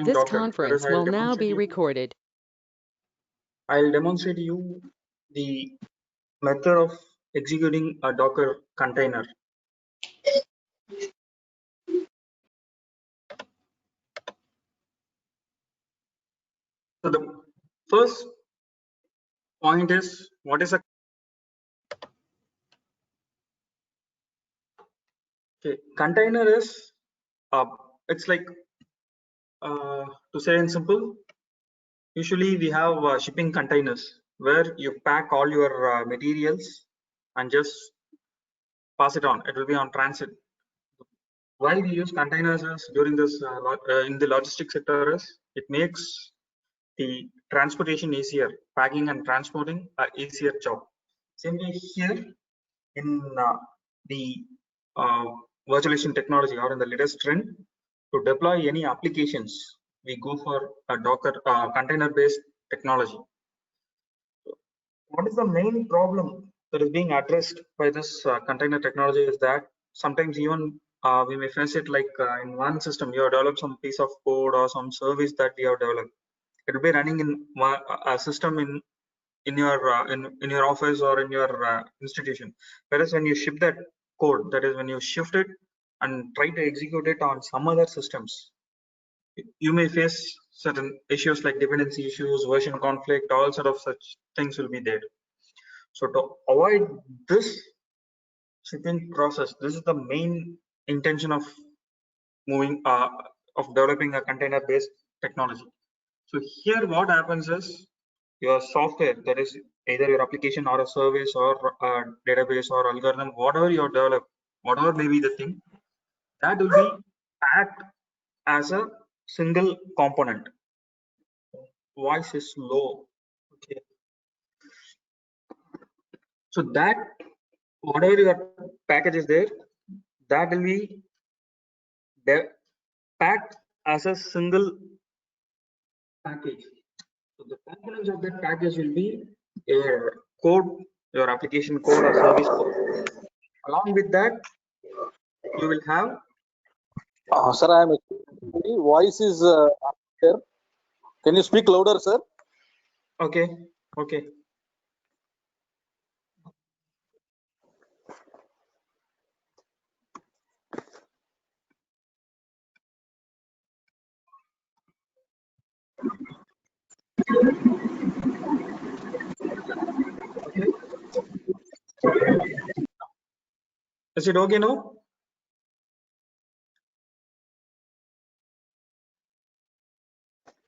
deploying This Docker. conference will now be recorded. I'll demonstrate you the method of executing a Docker container. So the first point is, what is a container? Is it's like to say in simple, usually we have shipping containers where you pack all your materials and just pass it on. It will be on transit. Why we use containers is during this in the logistics sector is it makes the transportation easier, packing and transporting are easier job. Same way here in the uh, virtualization technology or in the latest trend, to deploy any applications, we go for a Docker container based technology. What is the main problem that is being addressed by this container technology is that sometimes even we may face it like in one system you have developed some piece of code or some service that we have developed. It will be running in a system in your in your office or in your institution. Whereas when you ship that code, that is when you shift it and try to execute it on some other systems, you may face certain issues like dependency issues, version conflict, all sort of such things will be there. So to avoid this shipping process, this is the main intention of moving of developing a container based technology. So here what happens is your software, that is either your application or a service or a database or algorithm, whatever you develop, whatever may be the thing, that will be packed as a single component. Voice is low. Okay. So that whatever your package is there, that will be packed as a single package. So the components of that package will be your code, your application code or service code. Along with that, you will have. Sir, I am. Voice is there. Can you speak louder, sir? Okay. Okay. Okay. Is it okay now?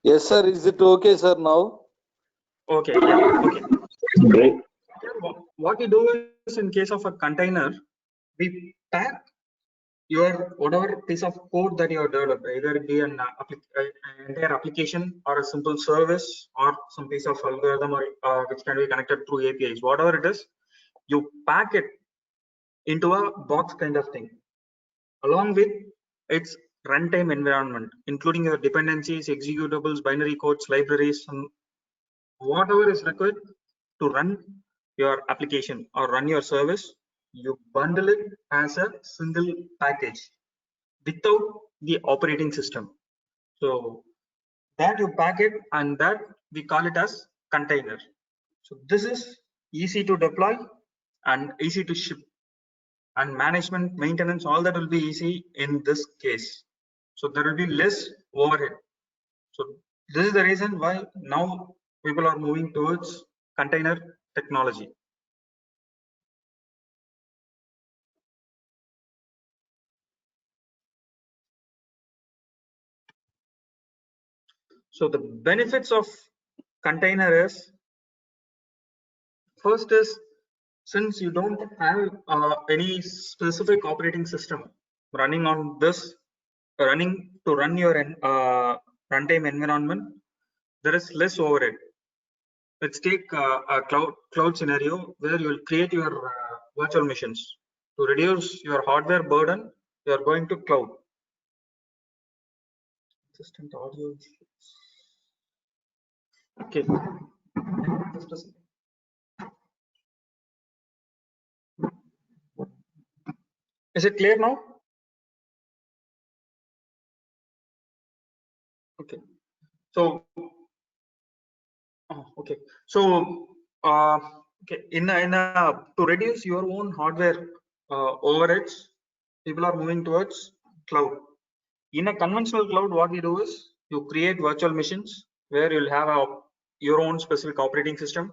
Yes, sir. Is it okay, sir, now? Okay. Yeah. Okay. Great. What we do is in case of a container, we pack your whatever piece of code that you have developed, either it be an entire application or a simple service or some piece of algorithm or which can be connected through APIs, whatever it is, you pack it into a box kind of thing, along with its runtime environment, including your dependencies, executables, binary codes, libraries, and whatever is required to run your application or run your service. You bundle it as a single package without the operating system. So that you pack it and that we call it as container. So this is easy to deploy and easy to ship, and management, maintenance, all that will be easy in this case. So there will be less overhead. So this is the reason why now people are moving towards container technology. So the benefits of container is, first is, since you don't have any specific operating system running on this, running to run your runtime environment, there is less overhead. Let's take a cloud scenario where you will create your virtual machines. To reduce your hardware burden, you are going to cloud. Consistent audio. Okay. Just a second. Is it clear now? Okay. So okay. So okay. To reduce your own hardware overheads, people are moving towards cloud. In a conventional cloud, what we do is you create virtual machines where you'll have your own specific operating system,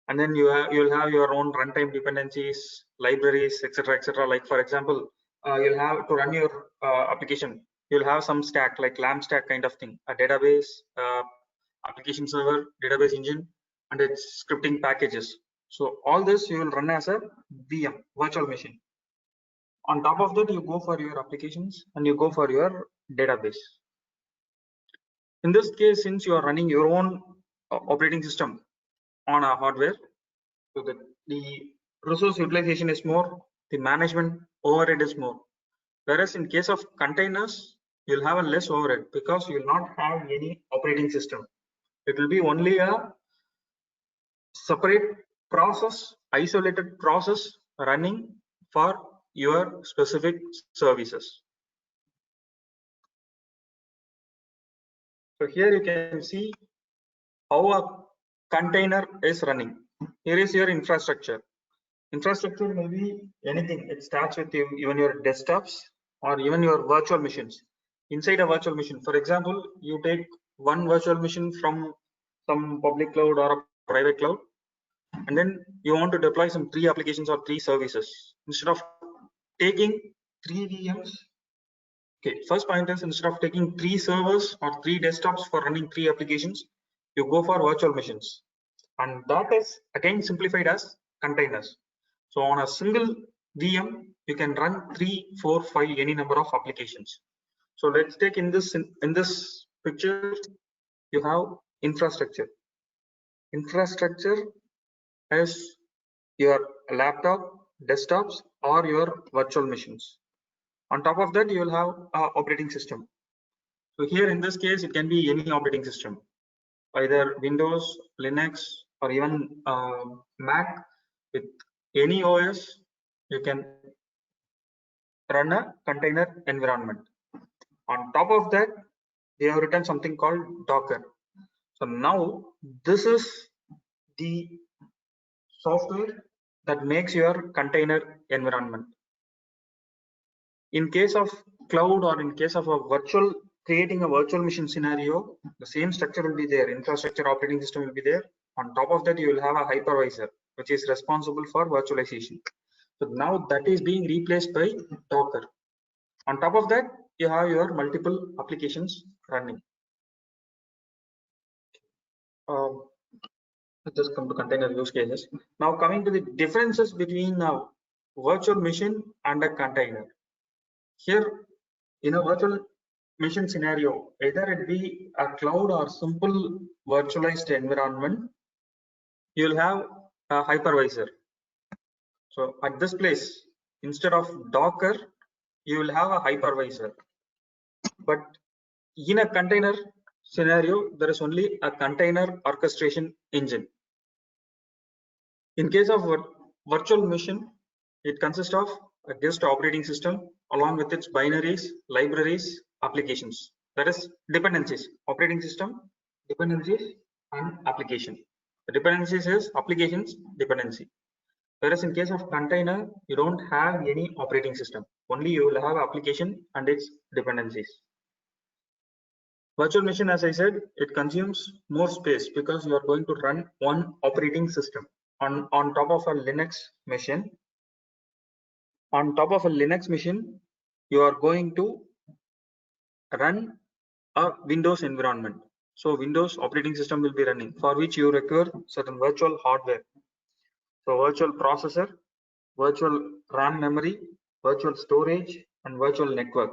and then you'll have your own runtime dependencies, libraries, etc. Like for example, you'll have to run your application. You'll have some stack like LAMP stack kind of thing, a database, application server, database engine, and its scripting packages. So all this you will run as a VM, virtual machine. On top of that, you go for your applications and you go for your database. In this case, since you are running your own operating system on a hardware, so the resource utilization is more, the management overhead is more. Whereas in case of containers, you'll have a less overhead because you will not have any operating system. It will be only a separate process, isolated process running for your specific services. So here you can see how a container is running. Here is your infrastructure. Infrastructure may be anything. It starts with even your desktops or even your virtual machines. Inside a virtual machine, for example, you take one virtual machine from some public cloud or a private cloud, and then you want to deploy some 3 applications or 3 services. Instead of taking 3 VMs, okay, first point is instead of taking 3 servers or 3 desktops for running 3 applications, you go for virtual machines, and that is again simplified as containers. So on a single VM, you can run 3, 4, 5 any number of applications. So let's take in this picture, you have infrastructure. Infrastructure is your laptop, desktops, or your virtual machines. On top of that, you will have operating system. So here in this case, it can be any operating system, either Windows, Linux, or even Mac. With any OS, you can run a container environment. On top of that, we have written something called Docker. So now this is the software that makes your container environment. In case of cloud or in case of a virtual, creating a virtual machine scenario, the same structure will be there. Infrastructure operating system will be there. On top of that, you will have a hypervisor, which is responsible for virtualization. So now that is being replaced by Docker. On top of that, you have your multiple applications running. Just come to container use cases. Now coming to the differences between a virtual machine and a container. Here in a virtual machine scenario, either it be a cloud or simple virtualized environment, you will have a hypervisor. So at this place, instead of Docker, you will have a hypervisor. But in a container scenario, there is only a container orchestration engine. In case of virtual machine, it consists of a guest operating system along with its binaries, libraries, applications. That is dependencies, operating system, dependencies, and application. The dependencies is applications dependency. Whereas in case of container, you don't have any operating system. Only you will have application and its dependencies. Virtual machine, as I said, it consumes more space because you are going to run one operating system on top of a Linux machine. On top of a Linux machine, you are going to run a Windows environment. So Windows operating system will be running, for which you require certain virtual hardware. So virtual processor, virtual RAM memory, virtual storage, and virtual network.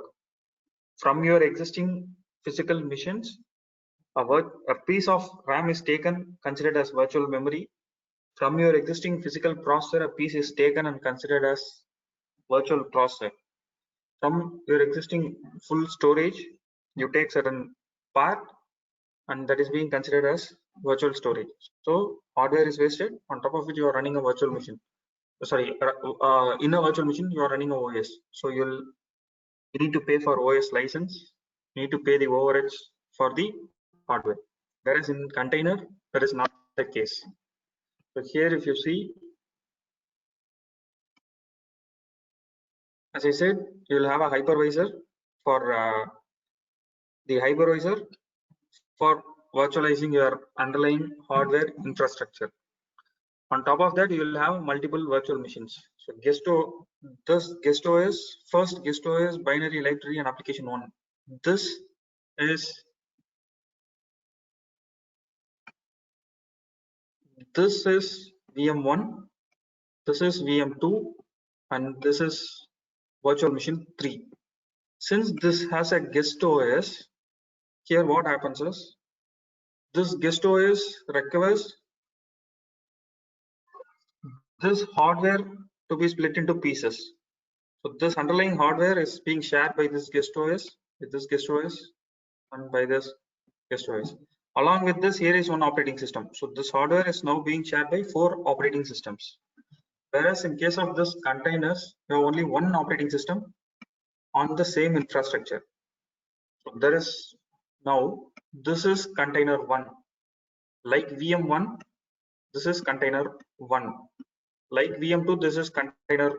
From your existing physical machines, a piece of RAM is taken, considered as virtual memory. From your existing physical processor, a piece is taken and considered as virtual processor. From your existing full storage, you take certain part and that is being considered as virtual storage. So hardware is wasted, on top of it you are running a virtual machine. Sorry, in a virtual machine you are running a OS. So you need to pay for OS license, you need to pay the overheads for the hardware, whereas in container that is not the case. So here if you see, as I said, you will have a hypervisor for the hypervisor for virtualizing your underlying hardware infrastructure. On top of that, you will have multiple virtual machines. So guest OS, first guest OS, binary library and application one. This is VM1, this is VM2, and this is virtual machine 3. Since this has a guest OS, here what happens is this guest OS requires this hardware to be split into pieces. So this underlying hardware is being shared by this guest OS with this guest OS and by this guest OS. Along with this, here is one operating system. So this hardware is now being shared by 4 operating systems. Whereas in case of this containers, you have only one operating system on the same infrastructure. So there is now, this is container 1. Like VM1, this is container 1. Like VM2, this is container.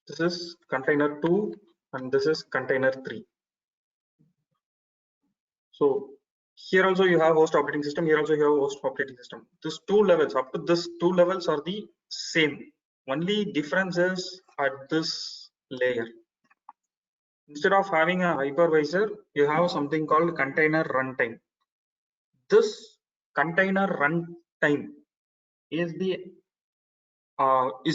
This is container 2 and this is container 3. So here also you have host operating system, here also you have host operating system. These 2 levels, up to this 2 levels are the same. Only difference is at this layer. Instead of having a hypervisor, you have something called container runtime. This container runtime is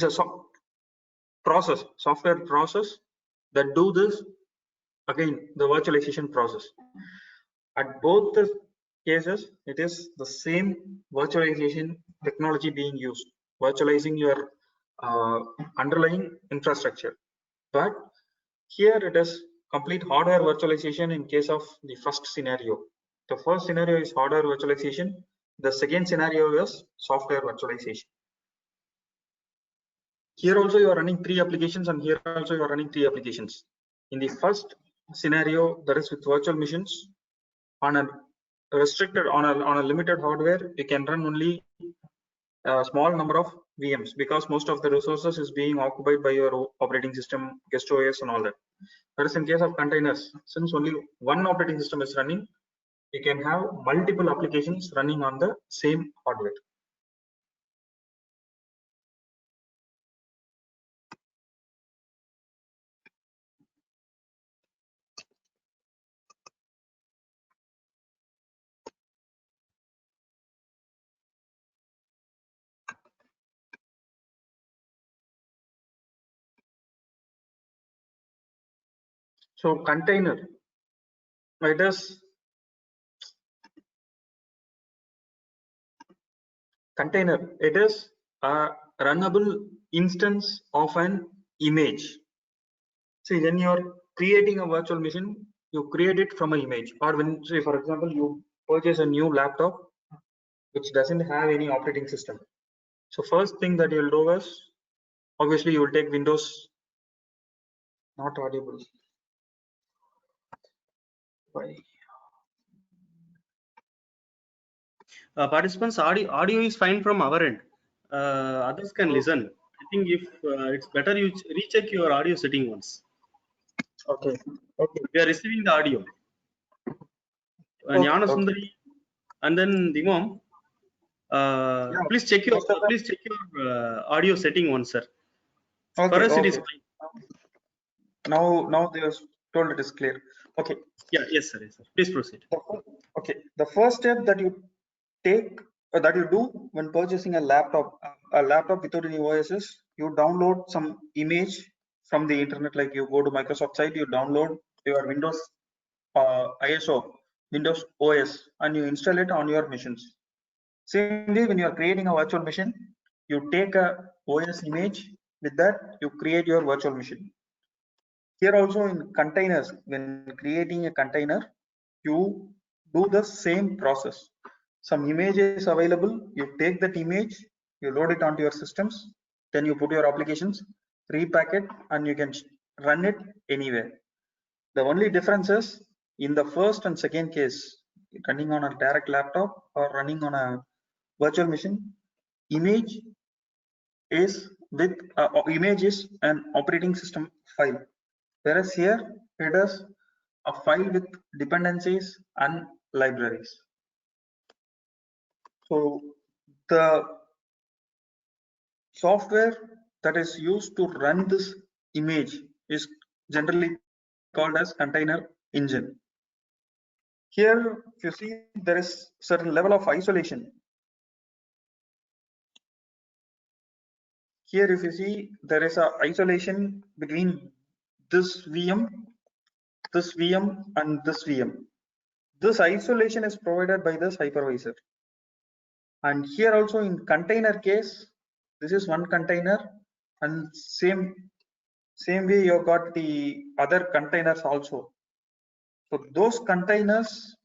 a software process that do this, again, the virtualization process. At both the cases, it is the same virtualization technology being used, virtualizing your underlying infrastructure. But here it is complete hardware virtualization in case of the first scenario. The first scenario is hardware virtualization. The second scenario is software virtualization. Here also you are running 3 applications and here also you are running 3 applications. In the first scenario, that is with virtual machines, on a restricted, on a limited hardware, you can run only a small number of VMs because most of the resources is being occupied by your operating system, guest OS and all that. Whereas in case of containers, since only one operating system is running, you can have multiple applications running on the same hardware. So container, it is container. It is a runnable instance of an image. See, when you're creating a virtual machine, you create it from an image. Or when, say, for example, you purchase a new laptop which doesn't have any operating system. So first thing that you'll do is, obviously, you will take Windows. Not audible. Why? Participants, audio is fine from our end. Others can listen. I think if it's better you recheck your audio setting once. Okay. Okay. We are receiving the audio. Jnana Sundari and then Dimam. Yeah. Please check your audio setting once, sir. Okay, For us, okay. it is fine. Now they are told it is clear. Okay. Yeah, yes, sir. Yes, sir. Please proceed. Okay. The first step that you take that you do when purchasing a laptop without any OS is you download some image from the internet. Like you go to Microsoft site, you download your Windows ISO, Windows OS, and you install it on your machines. Same way, when you are creating a virtual machine, you take a OS image. With that, you create your virtual machine. Here also in containers, when creating a container, you do the same process. Some image is available, you take that image, you load it onto your systems, then you put your applications, repack it, and you can run it anywhere. The only difference is in the first and second case, running on a direct laptop or running on a virtual machine, image is an operating system file, whereas here it is a file with dependencies and libraries. So the software that is used to run this image is generally called as container engine. Here, if you see, there is certain level of isolation. Here, if you see, there is a isolation between this VM, and this VM. This isolation is provided by this hypervisor. And here also in container case, this is one container, and same way you got the other containers also. So those containers,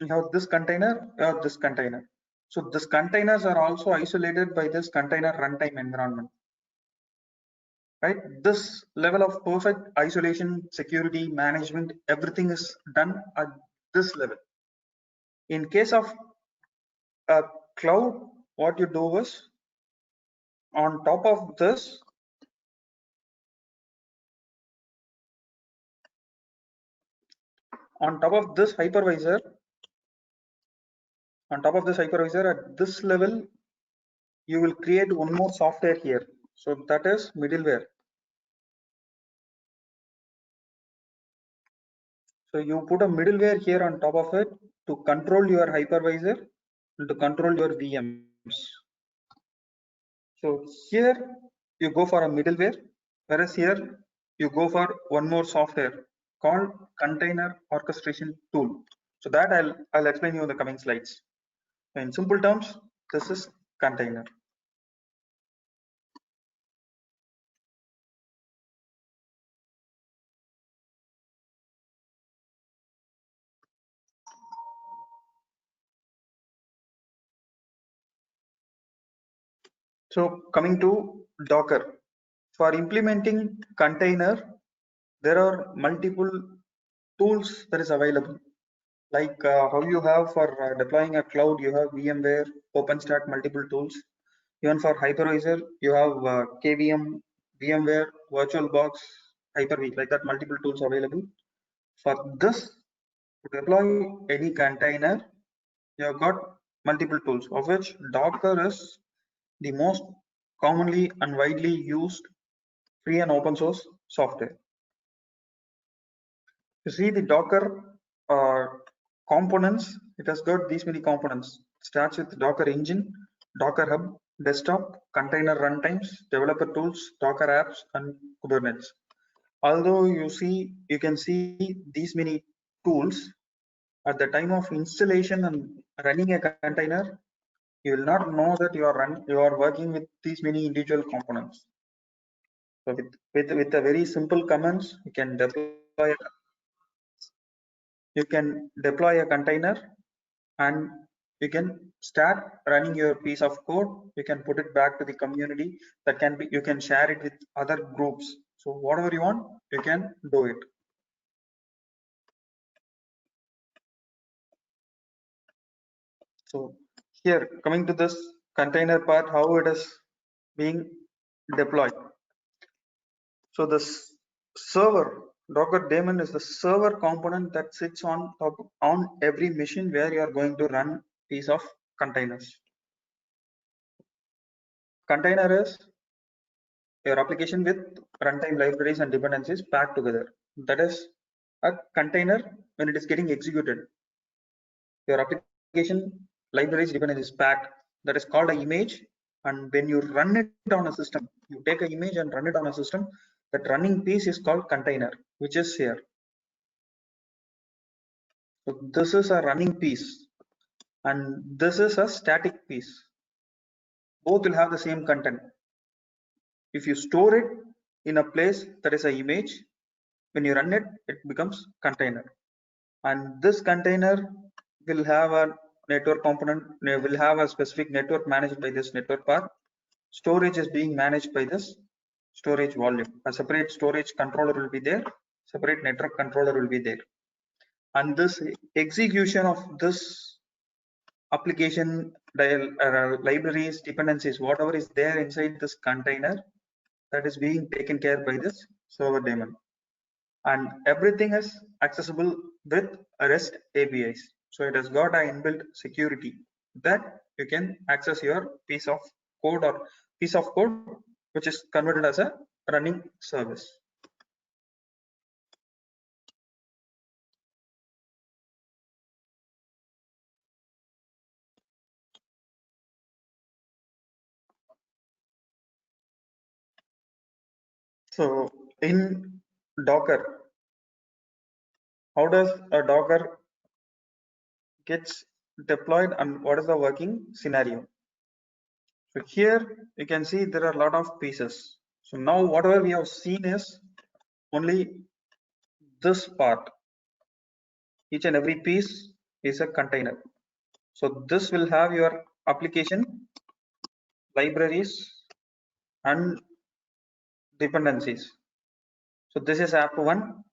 you have this container or this container. So these containers are also isolated by this container runtime environment. Right? This level of perfect isolation, security, management, everything is done at this level. In case of a cloud, what you do is on top of this, hypervisor, at this level, you will create one more software here. So that is middleware. So you put a middleware here on top of it to control your hypervisor and to control your VMs. So here you go for a middleware, whereas here you go for one more software called container orchestration tool. So that I'll explain you in the coming slides. In simple terms, this is container. So coming to Docker, for implementing container, there are multiple tools that is available. Like how you have for deploying a cloud, you have VMware, OpenStack, multiple tools. Even for hypervisor, you have KVM, VMware, VirtualBox, Hyper-V, like that, multiple tools available. For this, to deploy any container, you have got multiple tools, of which Docker is the most commonly and widely used free and open source software. You see the Docker components, it has got these many components. It starts with Docker engine, Docker hub, desktop, container runtimes, developer tools, Docker apps, and Kubernetes. Although you can see these many tools, at the time of installation and running a container, you will not know that you are working with these many individual components. So with a very simple commands, you can deploy a container, and you can start running your piece of code. You can put it back to the community. You can share it with other groups. So whatever you want, you can do it. So here, coming to this container part, how it is being deployed. So this server, Docker daemon, is the server component that sits on every machine where you are going to run piece of containers. Container is your application with runtime libraries and dependencies packed together. That is a container when it is getting executed. Your application libraries dependencies packed, that is called an image. And when you run it on a system, you take an image and run it on a system, that running piece is called container, which is here. So this is a running piece and this is a static piece. Both will have the same content. If you store it in a place that is an image, when you run it, it becomes container. And this container will have a network component, will have a specific network managed by this network part. storage is being managed by this storage volume. A separate storage controller will be there, separate network controller will be there, and this execution of this application libraries, dependencies, whatever is there inside this container, that is being taken care by this server daemon, and everything is accessible with REST APIs. So it has got an inbuilt security that you can access your piece of code which is converted as a running service. So in Docker, how does a Docker gets deployed and what is the working scenario? So here you can see there are a lot of pieces. So now whatever we have seen is only this part. Each and every piece is a container. So this will have your application, libraries, and dependencies. So this is app 1,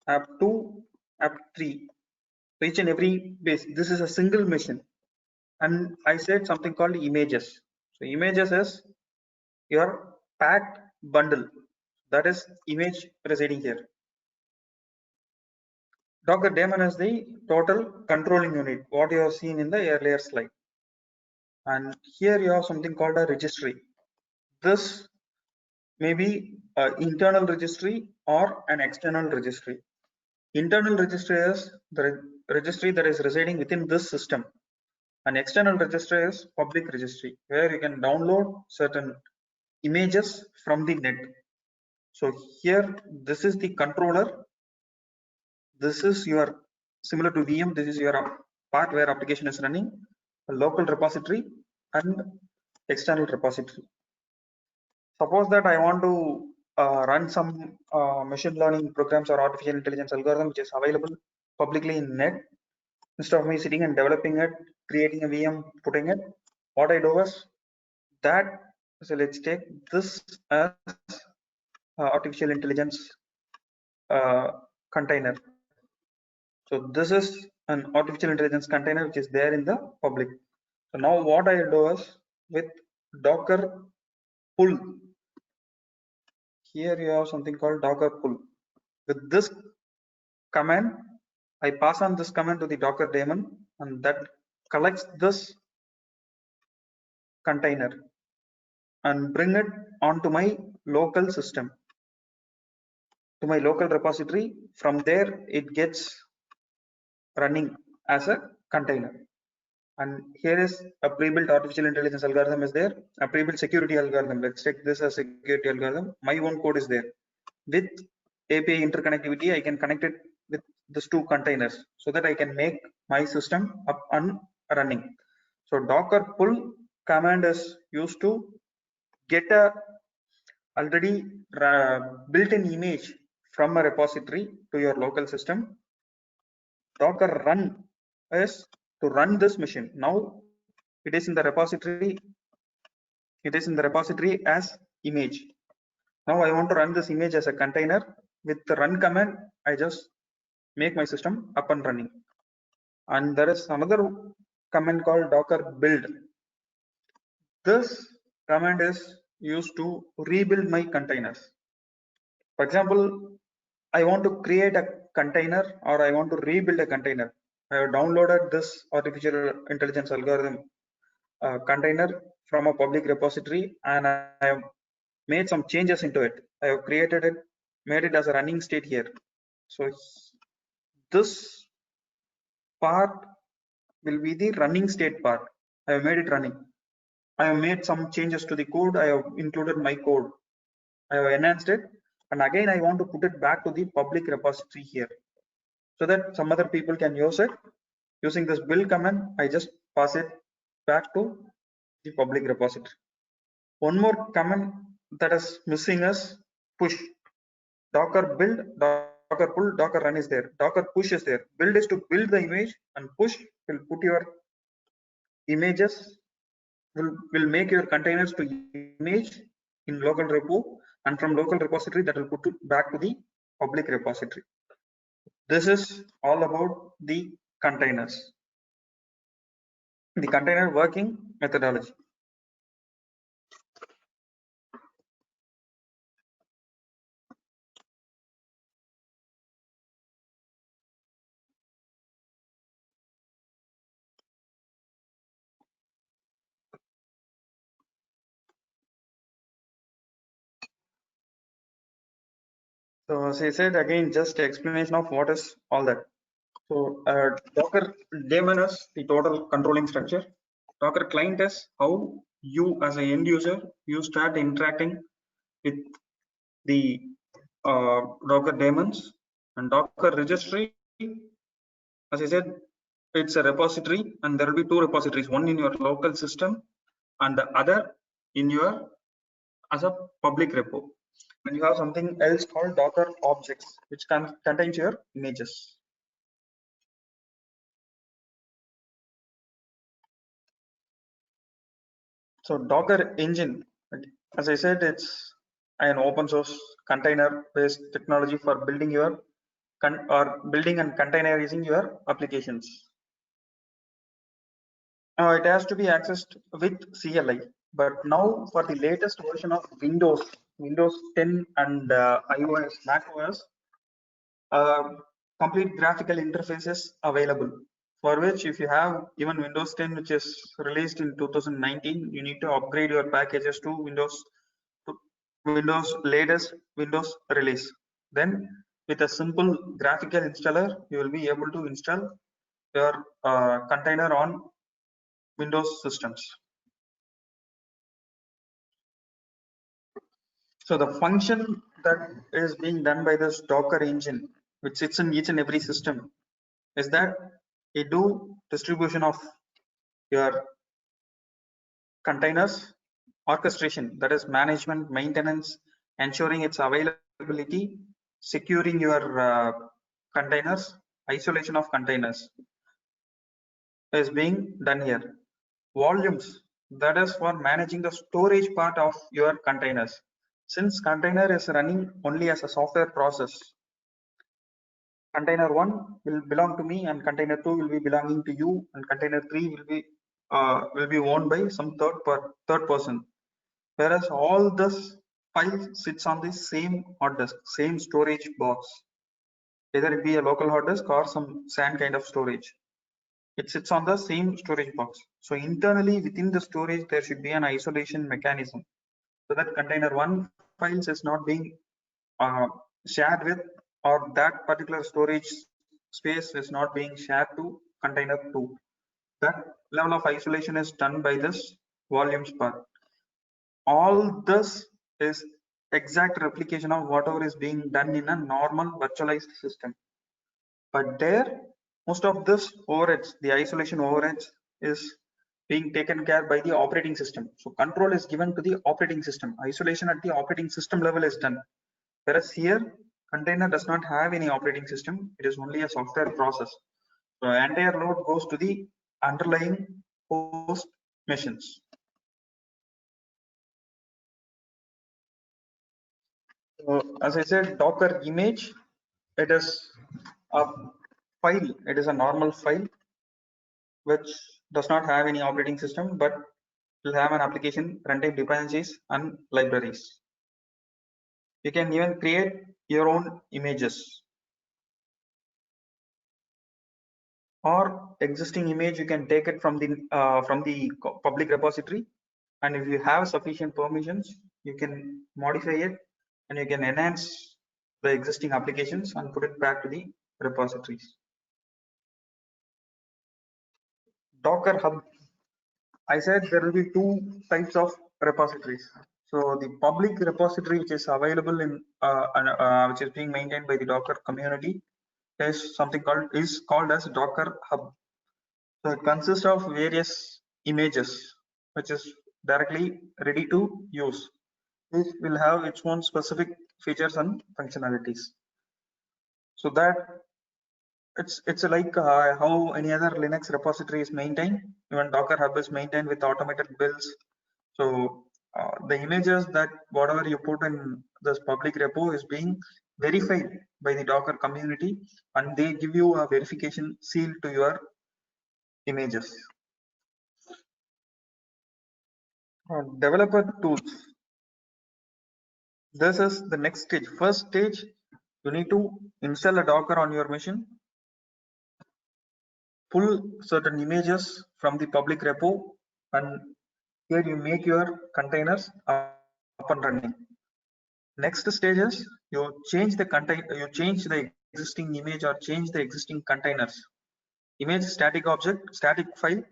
app 2, app 3. So each and every base, this is a single machine. And I said something called images. So images is your packed bundle. That is image residing here. Docker daemon is the total controlling unit, what you have seen in the earlier slide. And here you have something called a registry. This may be an internal registry or an external registry. Internal registry is the registry that is residing within this system. An external registry is public registry, where you can download certain images from the net. So here, this is the controller. This is your, similar to VM, this is your part where application is running, a local repository and external repository. Suppose that I want to run some machine learning programs or artificial intelligence algorithm which is available publicly in net. Instead of me sitting and developing it, creating a VM, putting it, what I do is that, so let's take this as artificial intelligence container. So this is an artificial intelligence container which is there in the public. So now what I do is with Docker pull, here you have something called Docker pull. With this command, I pass on this command to the Docker daemon, and that collects this container and bring it onto my local system, to my local repository. From there, it gets running as a container. And here is a pre-built artificial intelligence algorithm is there, a pre-built security algorithm. Let's take this as security algorithm. My own code is there. With API interconnectivity, I can connect it with these two containers so that I can make my system up and running. So Docker pull command is used to get a already built-in image from a repository to your local system. Docker run is to run this machine. Now it is in the repository. It is in the repository as image. Now I want to run this image as a container. With the run command, I just make my system up and running. And there is another command called Docker build. This command is used to rebuild my containers. For example, I want to create a container or I want to rebuild a container. I have downloaded this artificial intelligence algorithm container from a public repository and I have made some changes into it. I have created it, made it as a running state here. So this part will be the running state part. I have made it running. I have made some changes to the code. I have included my code. I have enhanced it. And again, I want to put it back to the public repository here so that some other people can use it. Using this build command, I just pass it back to the public repository. One more command that is missing is push. Docker build, Docker pull, Docker run is there. Docker push is there. Build is to build the image and push will put your images will make your containers to image in local repo, and from local repository that will put it back to the public repository. This is all about the containers, the container working methodology. So as I said again, just explanation of what is all that. So Docker daemon is the total controlling structure. Docker client is how you as an end user, you start interacting with the Docker daemons. And Docker registry, as I said, it's a repository, and there will be two repositories, one in your local system and the other in your as a public repo. And you have something else called Docker objects, which contains your images. So Docker engine, as I said, it's an open source container based technology for building your building and containerizing your applications. Now it has to be accessed with CLI, but now for the latest version of Windows 10 and iOS, macOS, complete graphical interfaces available, for which if you have even Windows 10, which is released in 2019, you need to upgrade your packages to Windows latest Windows release. Then with a simple graphical installer, you will be able to install your container on Windows systems. So the function that is being done by this Docker engine, which sits in each and every system, is that it do distribution of your containers, orchestration, that is management, maintenance, ensuring its availability, securing your containers, isolation of containers is being done here. Volumes, that is for managing the storage part of your containers. Since container is running only as a software process, container 1 will belong to me and container 2 will be belonging to you, and container 3 will be owned by some third person. Whereas all this file sits on the same hard disk, same storage box, either it be a local hard disk or some SAN kind of storage. It sits on the same storage box. So internally within the storage, there should be an isolation mechanism so that container 1 files is not being shared with, or that particular storage space is not being shared to container 2. That level of isolation is done by this volumes part. All this is exact replication of whatever is being done in a normal virtualized system. But there, most of this overheads, the isolation overheads, is being taken care by the operating system. So control is given to the operating system. Isolation at the operating system level is done. Whereas here, container does not have any operating system. It is only a software process. So entire load goes to the underlying host machines. So as I said, Docker image, it is a file. It is a normal file which does not have any operating system, but will have an application, runtime dependencies, and libraries. You can even create your own images, or existing image. You can take it from the public repository, and if you have sufficient permissions, you can modify it and you can enhance the existing applications and put it back to the repositories. Docker Hub, I said there will be two types of repositories. So the public repository, which is available in which is being maintained by the Docker community, is called as Docker Hub. So it consists of various images, which is directly ready to use. This will have its own specific features and functionalities. So that it's like how any other Linux repository is maintained. Even Docker Hub is maintained with automated builds. So the images that whatever you put in this public repo is being verified by the Docker community, and they give you a verification seal to your images. Developer tools. This is the next stage. First stage, you need to install a Docker on your machine, pull certain images from the public repo, and here you make your containers up and running. Next stage is you change the existing image or change the existing containers. Image static object, static file,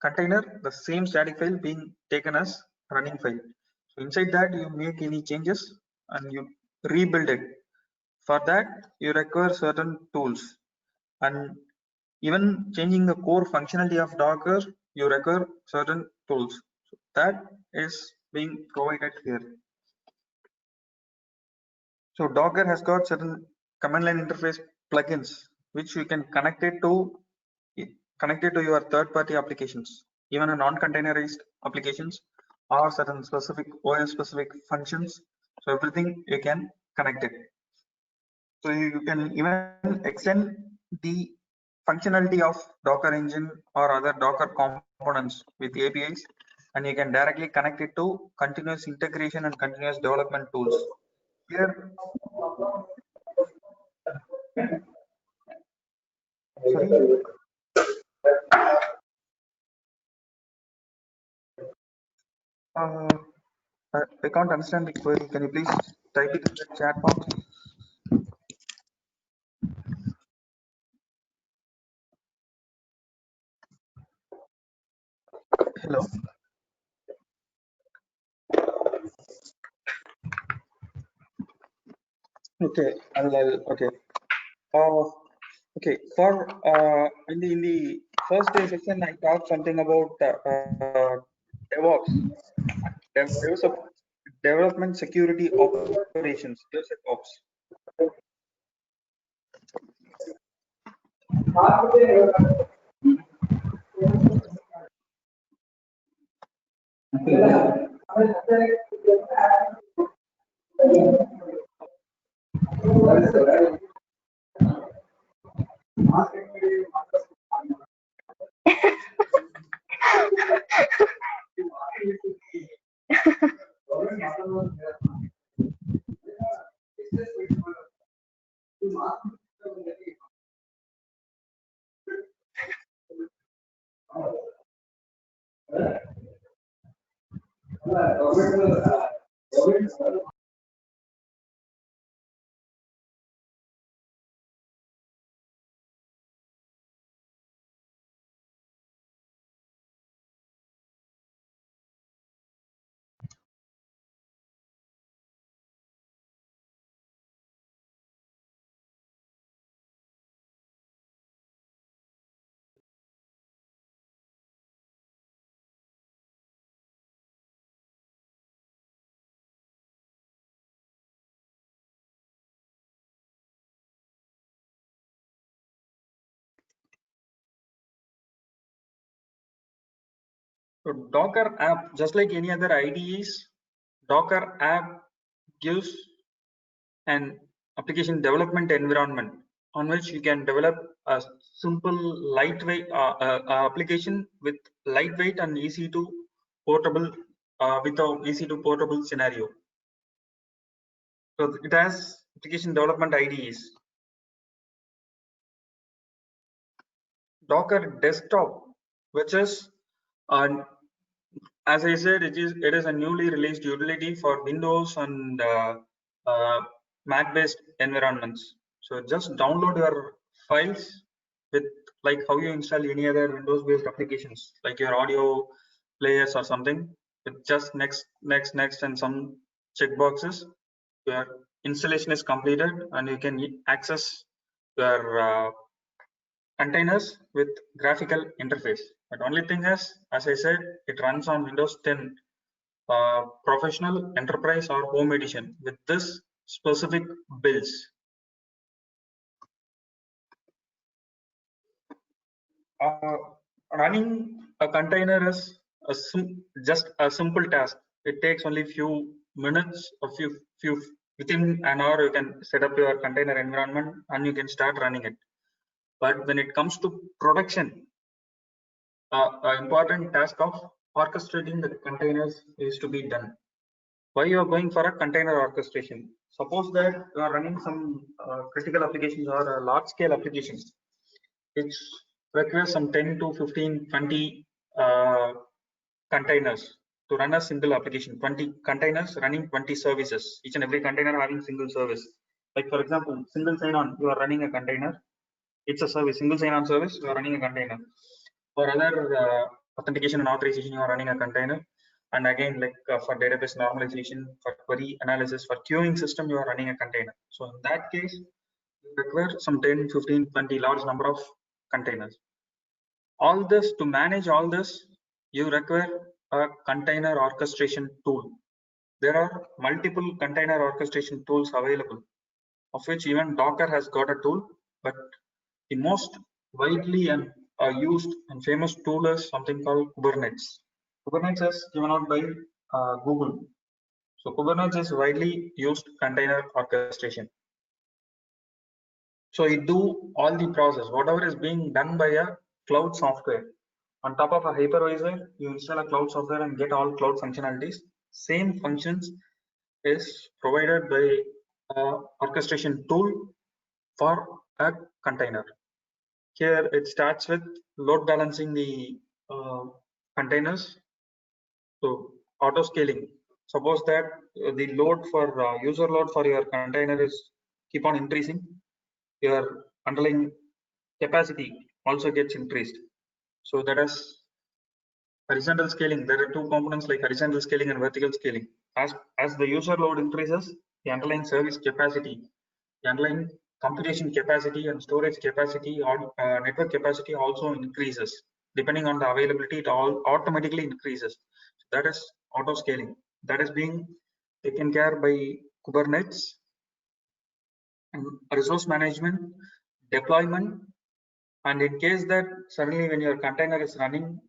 container, the same static file being taken as running file. So inside that you make any changes and you rebuild it. For that you require certain tools, and even changing the core functionality of Docker, you require certain tools. So that is being provided here. So Docker has got certain command line interface plugins which you can connect it to your third-party applications, even a non-containerized applications or certain specific OS specific functions. So everything you can connect it. So you can even extend the functionality of Docker engine or other Docker components with APIs, and you can directly connect it to continuous integration and continuous development tools. Here, sorry. I can't understand the query. Can you please type it in the chat box? Hello. Okay. Okay. Okay. For in the first day session, I talked something about DevOps. Development security operations. DevSecOps. So Docker app, just like any other IDEs, Docker app gives an application development environment on which you can develop a simple lightweight application with lightweight and easy to portable easy to portable scenario. So it has application development IDEs. Docker desktop, which is as I said, it is a newly released utility for Windows and Mac-based environments. So just download your files with like how you install any other Windows-based applications, like your audio players or something. With just next, and some checkboxes, your installation is completed, and you can access your containers with graphical interface. But only thing is, as I said, it runs on Windows 10 Professional, Enterprise, or Home Edition with this specific builds. Running a container is just a simple task. It takes only few minutes, few within an hour you can set up your container environment and you can start running it. But when it comes to production, an important task of orchestrating the containers is to be done. Why you are going for a container orchestration? Suppose that you are running some critical applications or a large scale applications, which requires some 10 to 15, 20 containers to run a single application. 20 containers running 20 services, each and every container having single service. Like for example, single sign-on, you are running a container. It's a service, single sign-on service, you are running a container. For other authentication and authorization, you are running a container. And again, like for database normalization, for query analysis, for queuing system, you are running a container. So in that case, you require some 10, 15, 20 large number of containers. All this, to manage all this, you require a container orchestration tool. There are multiple container orchestration tools available, of which even Docker has got a tool, but the most widely and used and famous tool is something called Kubernetes. Kubernetes is given out by Google. So Kubernetes is widely used container orchestration. So it do all the process, whatever is being done by a cloud software. On top of a hypervisor, you install a cloud software and get all cloud functionalities. Same functions is provided by orchestration tool for a container. Here it starts with load balancing the containers. So auto scaling. Suppose that the load for user load for your container is keep on increasing, your underlying capacity also gets increased. So that is horizontal scaling. There are two components like horizontal scaling and vertical scaling. As the user load increases, the underlying service capacity, the underlying computation capacity and storage capacity or network capacity also increases. Depending on the availability, it all automatically increases. So that is auto scaling. That is being taken care by Kubernetes. And resource management, deployment, and in case that suddenly when your container is running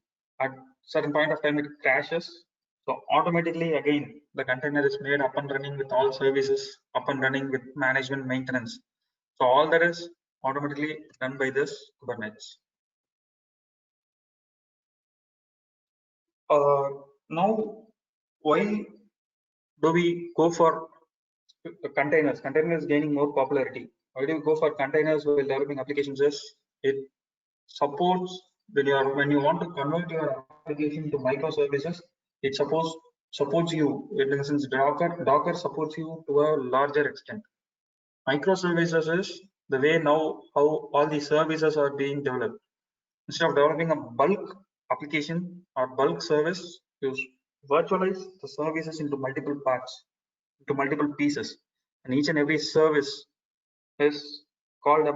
at certain point of time it crashes, so automatically again the container is made up and running with all services, up and running with management maintenance. So all that is automatically done by this Kubernetes. Now, why do we go for containers? Containers gaining more popularity. Why do you go for containers while developing applications? It supports when you want to convert your application to microservices. It supports you. In essence, Docker supports you to a larger extent. Microservices is the way now how all the services are being developed. Instead of developing a bulk application or bulk service, you virtualize the services into multiple parts, into multiple pieces, and each and every service is called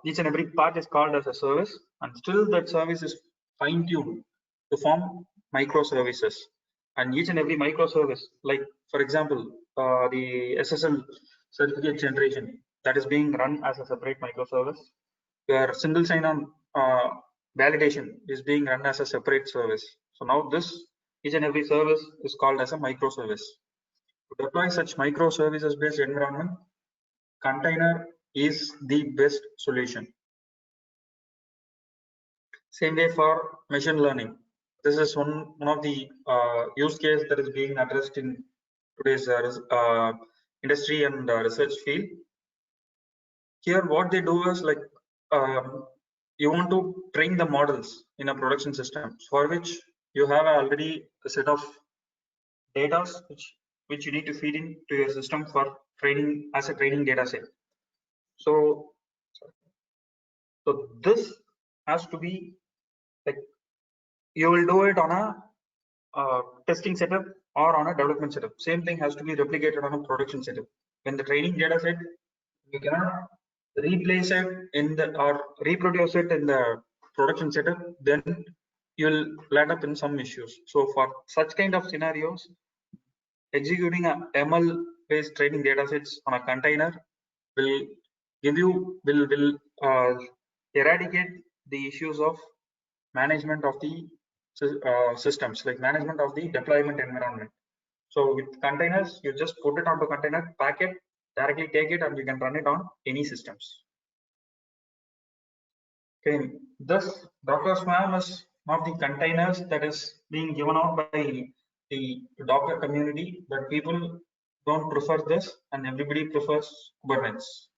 each and every part is called as a service, and still that service is fine-tuned to form microservices. And each and every microservice, like for example, the SSL certificate generation, that is being run as a separate microservice. Your single sign-on validation is being run as a separate service. So now this each and every service is called as a microservice. To deploy such microservices based environment, container is the best solution. Same way for machine learning. This is one of the use case that is being addressed in today's industry and research field. Here, what they do is like you want to train the models in a production system, for which you have already a set of data which you need to feed into your system for training as a training data set. So this has to be like you will do it on a testing setup or on a development setup. Same thing has to be replicated on a production setup. When the training data set, you cannot replace it in the or reproduce it in the production setup, then you'll land up in some issues. So for such kind of scenarios, executing a ML based training data sets on a container will give you will eradicate the issues of management of the systems, like management of the deployment environment. So with containers, you just put it onto container, pack it, directly take it, and you can run it on any systems. Okay, thus Docker Swarm is one of the containers that is being given out by the Docker community, but people don't prefer this, and everybody prefers Kubernetes.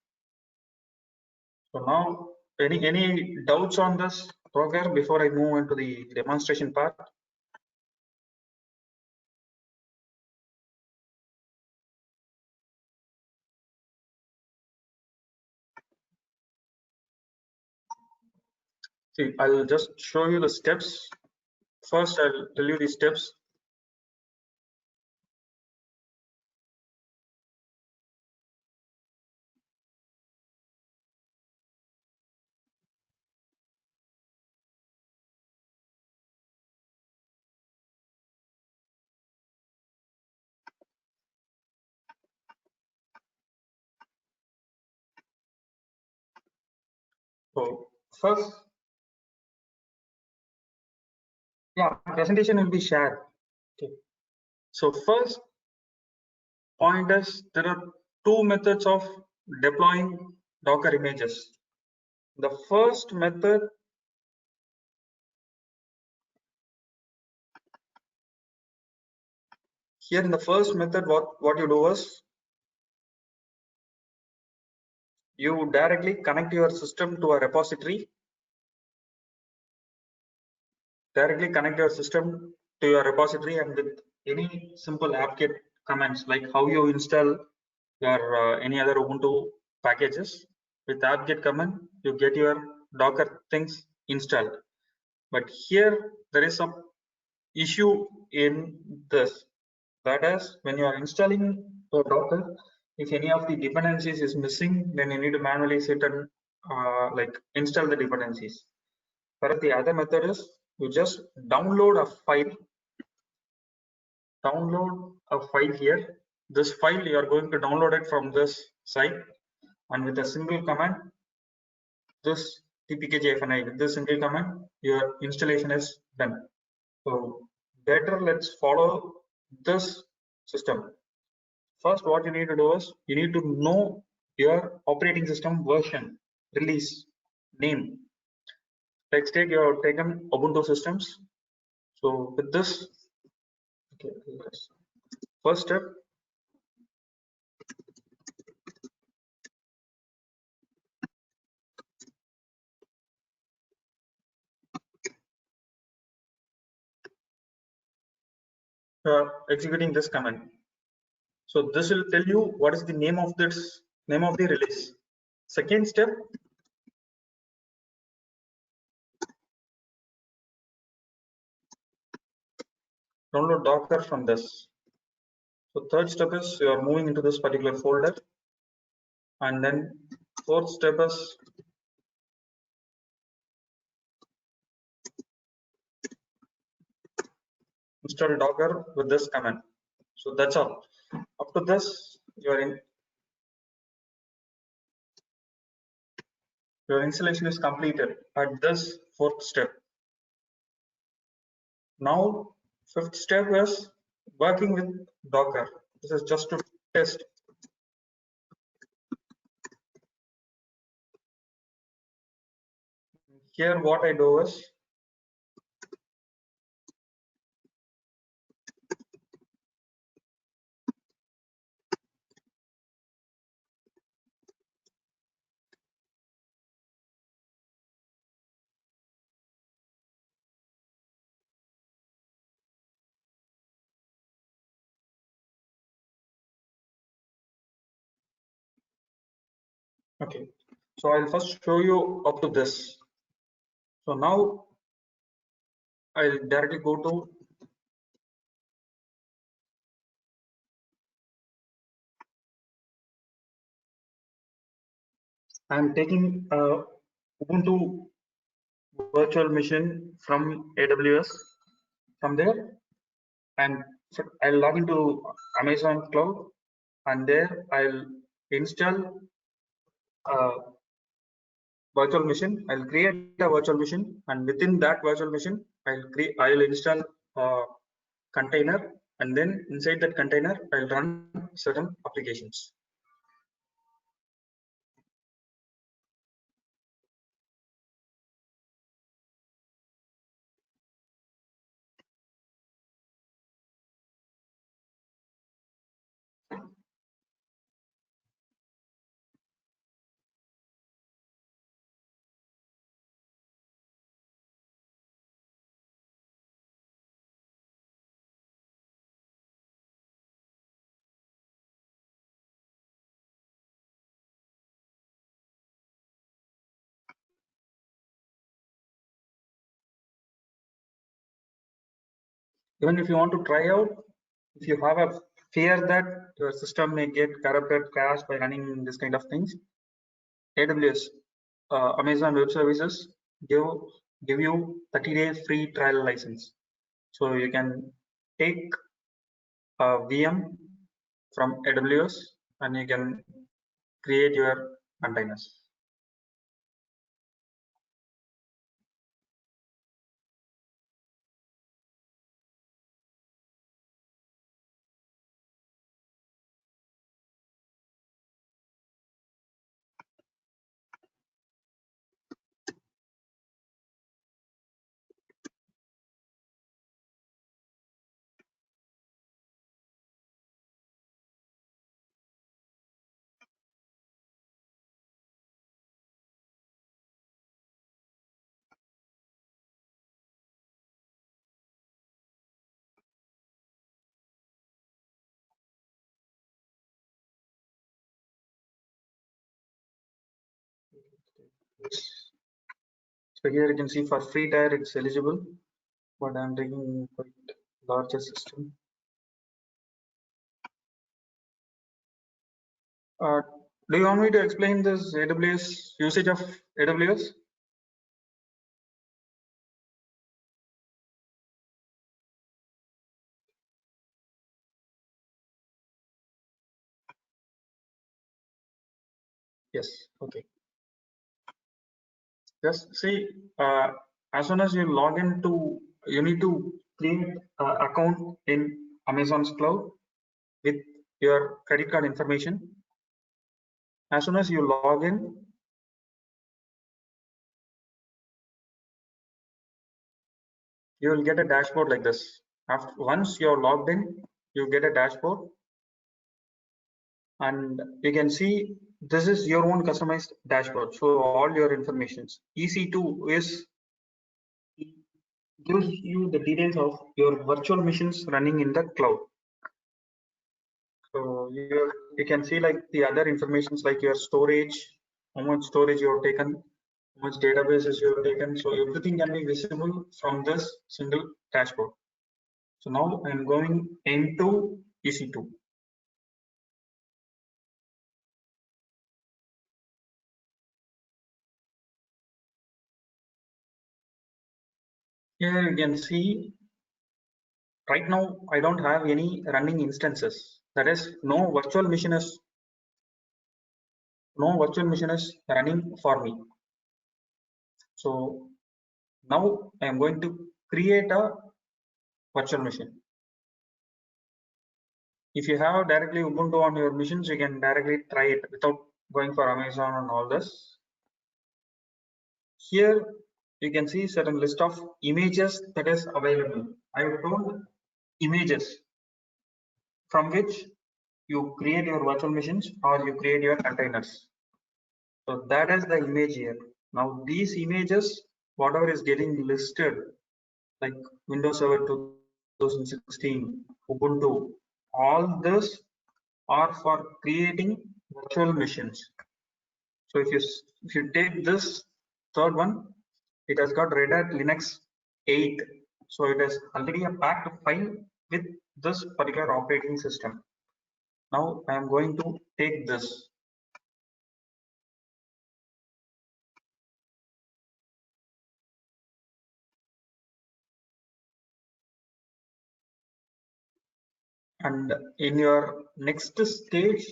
So now, any doubts on this, Docker, before I move into the demonstration part? See, I'll just show you the steps. First, I'll tell you the steps. So first, yeah, presentation will be shared. Okay. So first point is there are two methods of deploying Docker images. The first method here in the first method, what you do is you directly connect your system to a repository. Directly connect your system to your repository, and with any simple apt-get commands, like how you install your any other Ubuntu packages, with apt-get command you get your Docker things installed. But here there is some issue in this. That is, when you are installing a Docker, if any of the dependencies is missing, then you need to manually sit and like install the dependencies. Whereas the other method is you just download a file. Here. This file you are going to download it from this site, and with a single command, this tpkg-i, with this single command, your installation is done. So better, let's follow this system. First, what you need to do is you need to know your operating system version, release, name. Let's take your taken Ubuntu systems. So with this, okay, first step, executing this command. So this will tell you what is the name of the release. Second step, download Docker from this. So third step is you are moving into this particular folder, and then fourth step is install Docker with this command. So that's all. After this, your installation is completed at this fourth step. Now, fifth step is working with Docker. This is just to test. Here, what I do is okay. So I'll first show you up to this. So now I'll directly go to I'm taking Ubuntu virtual machine from AWS. From there, I'll log into Amazon Cloud, and there I'll install virtual machine. I'll create a virtual machine, and within that virtual machine, I'll install a container, and then inside that container, I'll run certain applications. Even if you want to try out, if you have a fear that your system may get corrupted, crashed by running this kind of things, AWS, Amazon Web Services give you 30-day free trial license. So you can take a VM from AWS and you can create your containers. So here you can see for free tier it's eligible, but I'm taking quite larger system. Do you want me to explain this AWS usage of AWS? Yes. Okay. Just see, as soon as you log into, you need to create an account in Amazon's cloud with your credit card information. As soon as you log in, you will get a dashboard like this. Once you're logged in, you get a dashboard, and you can see this is your own customized dashboard. So all your informations. EC2 gives you the details of your virtual machines running in the cloud. So you can see like the other informations like your storage, how much storage you have taken, how much databases you have taken. So everything can be visible from this single dashboard. So now I'm going into EC2. Here you can see right now I don't have any running instances. That is, no virtual machine is running for me. So now I am going to create a virtual machine. If you have directly Ubuntu on your machines, you can directly try it without going for Amazon and all this. Here you can see certain list of images that is available. I have told images from which you create your virtual machines or you create your containers. So that is the image here. Now these images, whatever is getting listed, like Windows Server 2016, Ubuntu, all this are for creating virtual machines. So if you take this third one, it has got Red Hat Linux 8. So it is already a packed file with this particular operating system. Now I am going to take this. And in your next stage,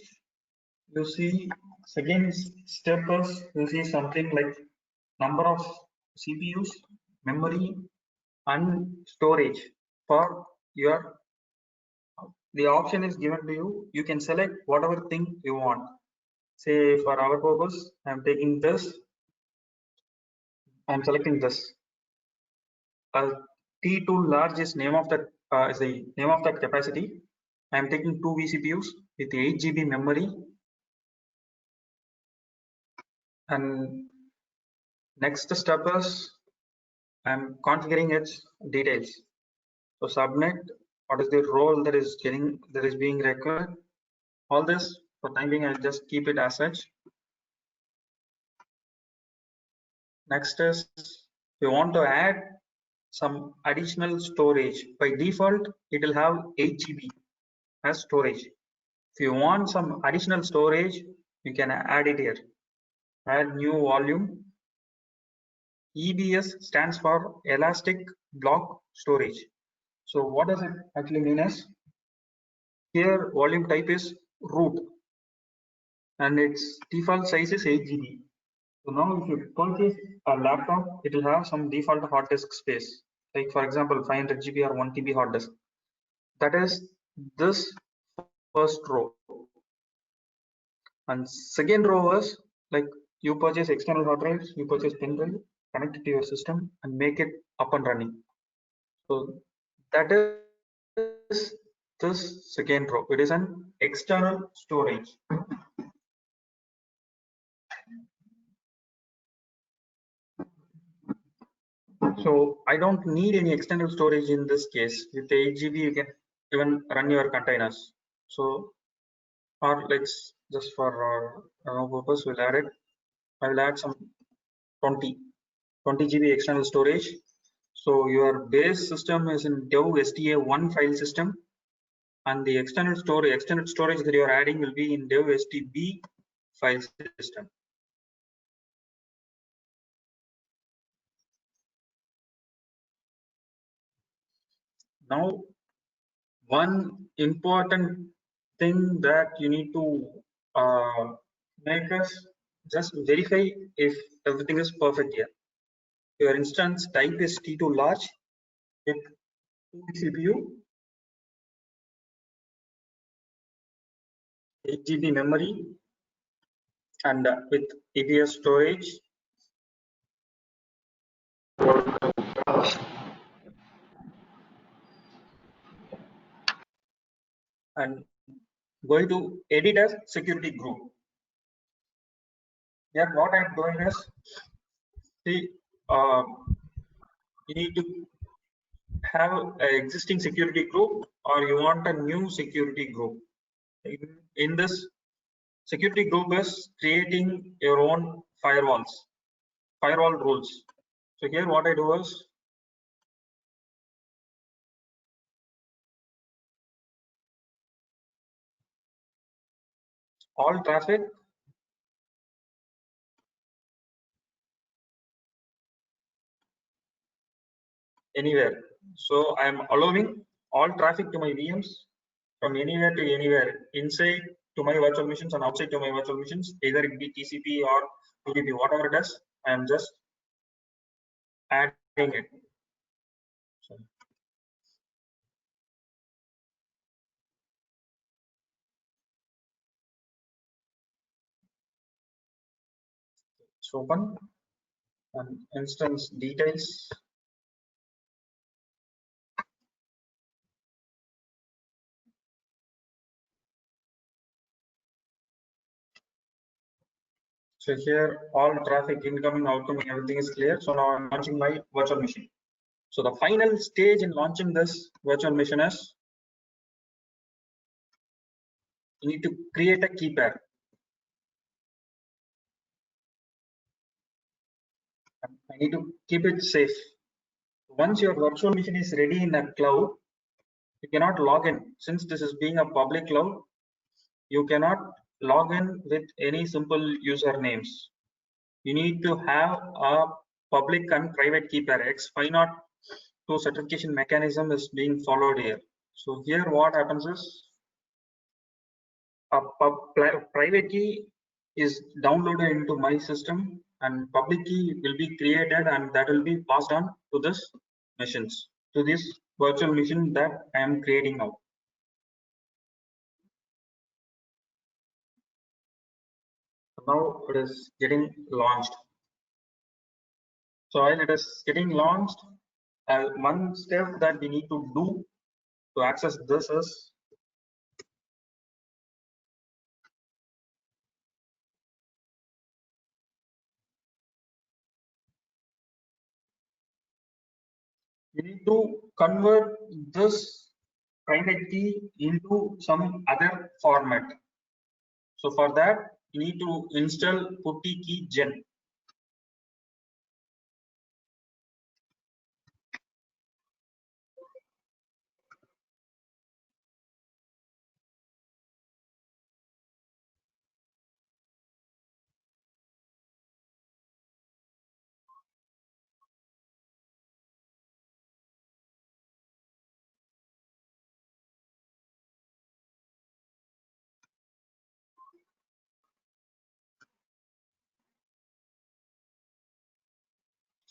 you see second step is you see something like number of CPUs, memory, and storage for your. The option is given to you. You can select whatever thing you want. Say for our purpose, I'm taking this. I'm selecting this. T2 large is name of that is the name of that capacity. I'm taking 2 vCPUs with 8 GB memory, and next step is I'm configuring its details. So subnet, what is the role that is being required? All this for time being, I'll just keep it as such. Next is you want to add some additional storage. By default, it will have 8 GB as storage. If you want some additional storage, you can add it here. Add new volume. EBS stands for Elastic Block Storage. So what does it actually mean is, here volume type is root and its default size is 8 GB. So now if you purchase a laptop, it will have some default hard disk space, like for example 500 GB or 1 TB hard disk. That is this first row. And second row is like you purchase external hard drives, you purchase pen drive, connect it to your system and make it up and running. So that is this second row. It is an external storage. So I don't need any external storage in this case. With 8 GB, you can even run your containers. So, or let's just for our purpose, we'll add it. I will add some 20 GB external storage. So your base system is in Dev STA1 file system, and the external storage that you are adding will be in Dev STB file system. Now, one important thing that you need to make us just verify if everything is perfect here. Your instance type is T2 large with 2 CPU, 8 GB memory, and with EBS storage. And going to edit as security group. Here, what I'm doing is, see, you need to have an existing security group or you want a new security group. In this security group is creating your own firewall rules. So here what I do is, all traffic anywhere. So I am allowing all traffic to my VMs from anywhere to anywhere, inside to my virtual machines and outside to my virtual machines, either it be TCP or UDP, whatever it is, I am just adding it. So, it's open and instance details. So here all traffic incoming, outgoing, everything is clear. So now I'm launching my virtual machine. So the final stage in launching this virtual machine is, you need to create a key pair. I need to keep it safe. Once your virtual machine is ready in a cloud, you cannot log in. Since this is being a public cloud, you cannot log in with any simple usernames. You need to have a public and private key pair. X502 certification mechanism is being followed here. So here what happens is, a private key is downloaded into my system and public key will be created and that will be passed on to this machines, to this virtual machine that I am creating now. Now it is getting launched. So while it is getting launched, one step that we need to do to access this is we need to convert this private key into some other format. So for that, you need to install PuttyKeygen.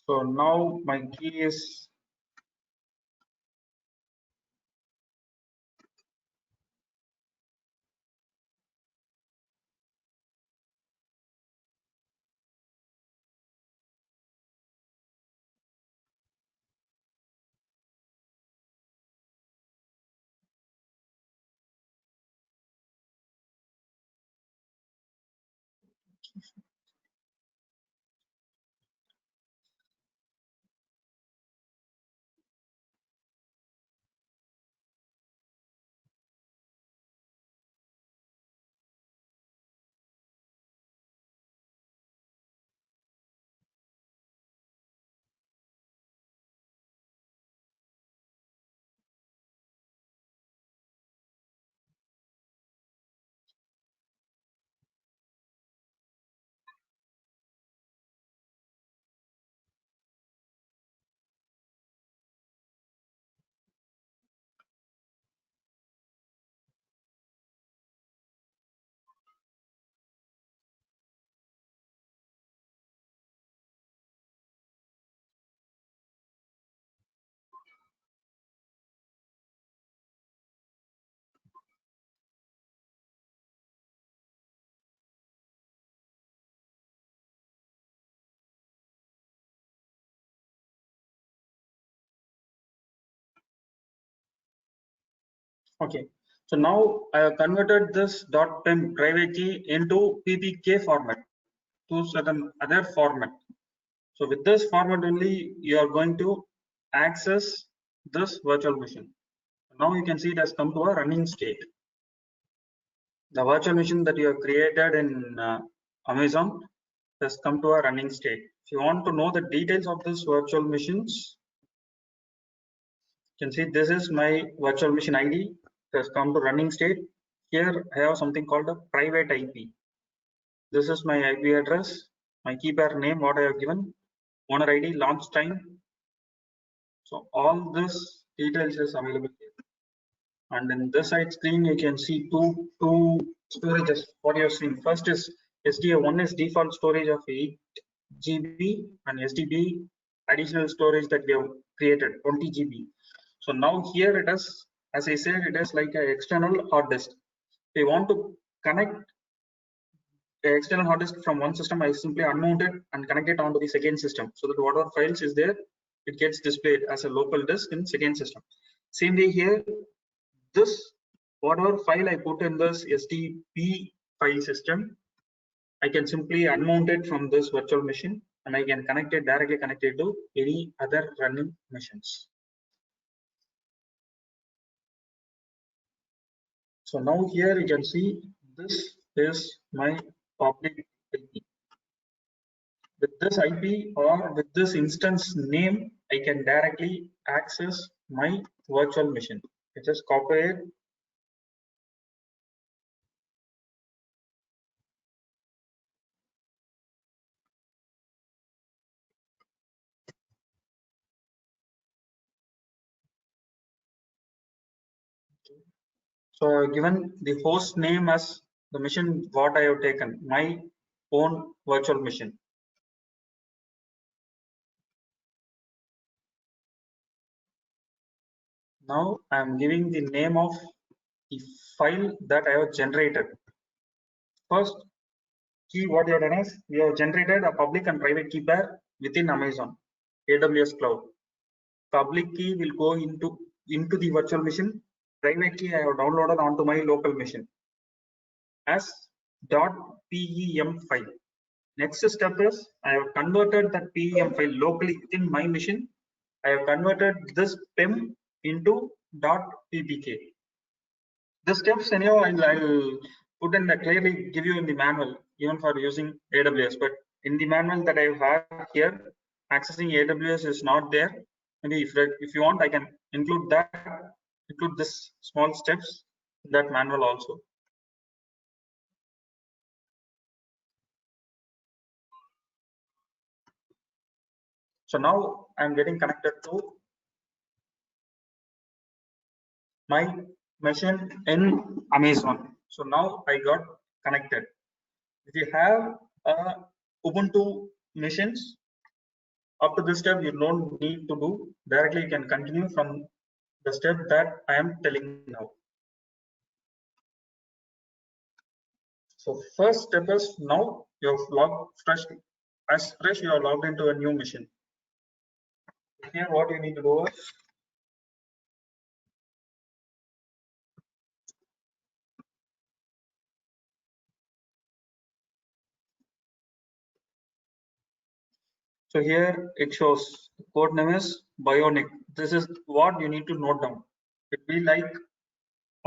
So now my key is okay. So now I have converted this .pem private key into PPK format to certain other format. So with this format only, you are going to access this virtual machine. Now you can see it has come to a running state. The virtual machine that you have created in Amazon has come to a running state. If you want to know the details of this virtual machines, you can see this is my virtual machine ID. It has come to running state. Here I have something called a private IP. This is my IP address, my key pair name, what I have given, owner ID, launch time. So all this details is available here. And in this side screen, you can see two storages. What you're seeing first is SDA. One is default storage of 8 GB and SDB additional storage that we have created 20 GB. So now here it is, as I said, it is like an external hard disk. If you want to connect the external hard disk from one system, I simply unmount it and connect it onto the second system, so that whatever files is there, it gets displayed as a local disk in second system. Same way here, this whatever file I put in this SDB file system, I can simply unmount it from this virtual machine and I can connect it directly connected to any other running machines. So now here you can see this is my public IP. With this IP or with this instance name, I can directly access my virtual machine. I just copy it. So given the host name as the machine what I have taken, my own virtual machine. Now I am giving the name of the file that I have generated. First key what you have done is we have generated a public and private key pair within Amazon AWS cloud. Public key will go into the virtual machine. Private key I have downloaded onto my local machine as .pem file. Next step is I have converted that PEM file locally within my machine. I have converted this PEM into .ppk. The steps anyhow I'll put in clearly give you in the manual even for using AWS, but in the manual that I have here, accessing AWS is not there. Maybe if you want, I can include this small steps in that manual also. So now I'm getting connected to my machine in Amazon. So now I got connected. If you have Ubuntu machines, up to this step you don't need to do. Directly you can continue from the step that I am telling now. So first step is now you've logged fresh. As fresh you are logged into a new machine. Here what you need to do is so here it shows code name is Bionic. This is what you need to note down. It will be like,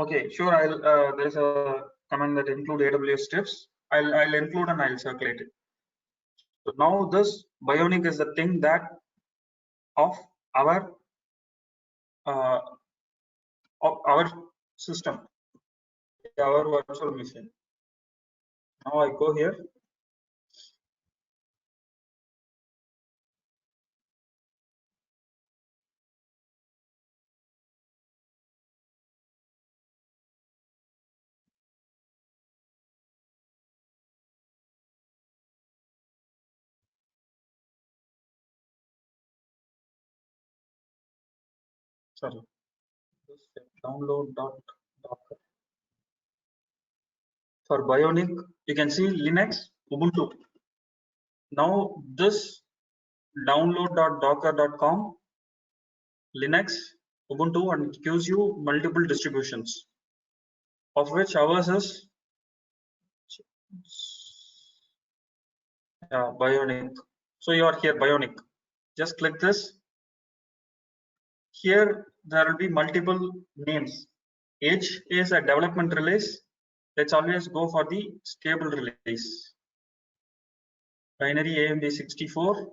okay, sure. There's a command that include AWS steps. I'll include and I'll circulate it. So now this Bionic is the thing that of our system, our virtual machine. Now I go here. Sorry, download.docker. For Bionic, you can see Linux, Ubuntu. Now this download.docker.com, Linux, Ubuntu, and it gives you multiple distributions, of which ours is Bionic. So you are here, Bionic. Just click this. Here there will be multiple names. H is a development release. Let's always go for the stable release. Binary AMD 64.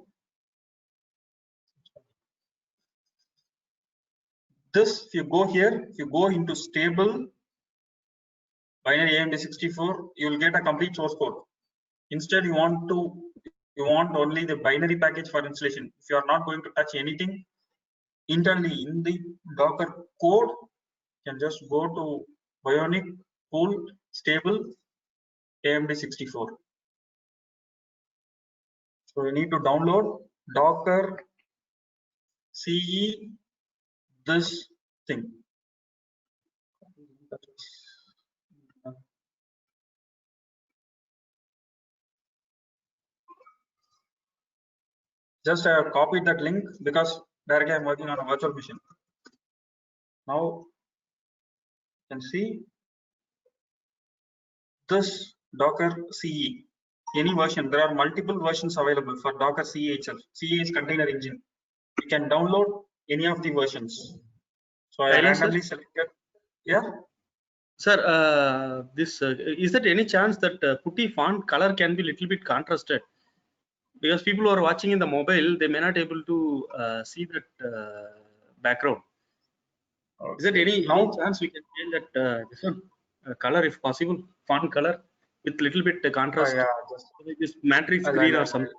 This, if you go here, if you go into stable binary AMD 64, you will get a complete source code. Instead, you want only the binary package for installation. If you are not going to touch anything internally in the Docker code, you can just go to Bionic pool stable AMD 64. So you need to download Docker CE this thing. Just I have copied that link because directly I'm working on a virtual machine. Now you can see this Docker CE, any version. There are multiple versions available for Docker CE itself. CE is container engine. You can download any of the versions. So I randomly selected. Yeah. Sir, is there any chance that putty font color can be little bit contrasted? Because people who are watching in the mobile, they may not able to see that background. Is there any chance we can change that this one color if possible, font color with little bit contrast? Yeah, this matrix green or something.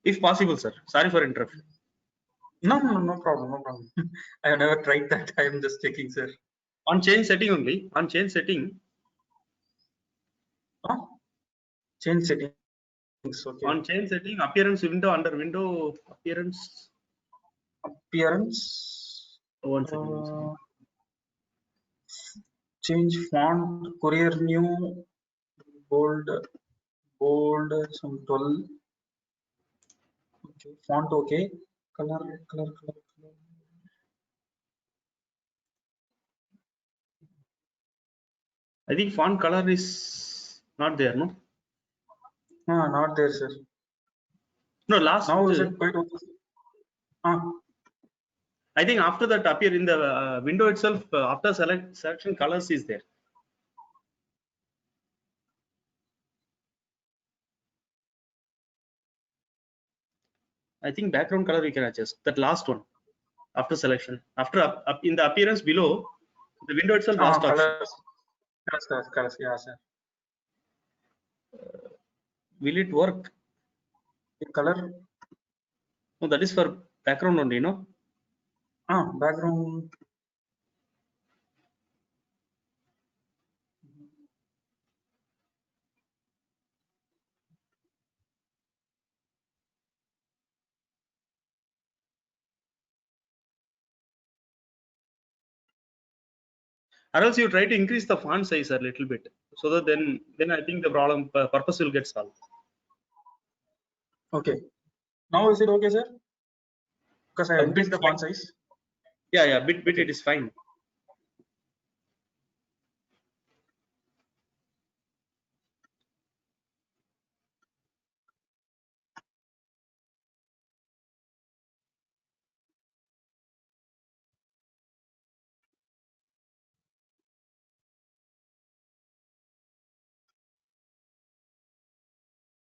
If possible, sir. Sorry for interruption. No problem. I have never tried that. I am just checking, sir. On change setting only. On change setting. Change settings. Okay. On change setting, appearance window under window appearance. Appearance. One second. Change font, Courier new, bold, some 12. Okay, font okay. Color. I think font color is not there, no? Not there, sir. No, last. Now is it quite okay? I think after that appear in the window itself, after selection colors is there. I think background color we can adjust. That last one after selection. After up in the appearance below, the window itself last option. Colors, yeah, sir. Will it work? The color. No, that is for background only, no? Background. Or else you try to increase the font size a little bit, so that then I think the problem purpose will get solved. Okay. Now is it okay, sir? Because I increased the font size. Yeah, bit it is fine.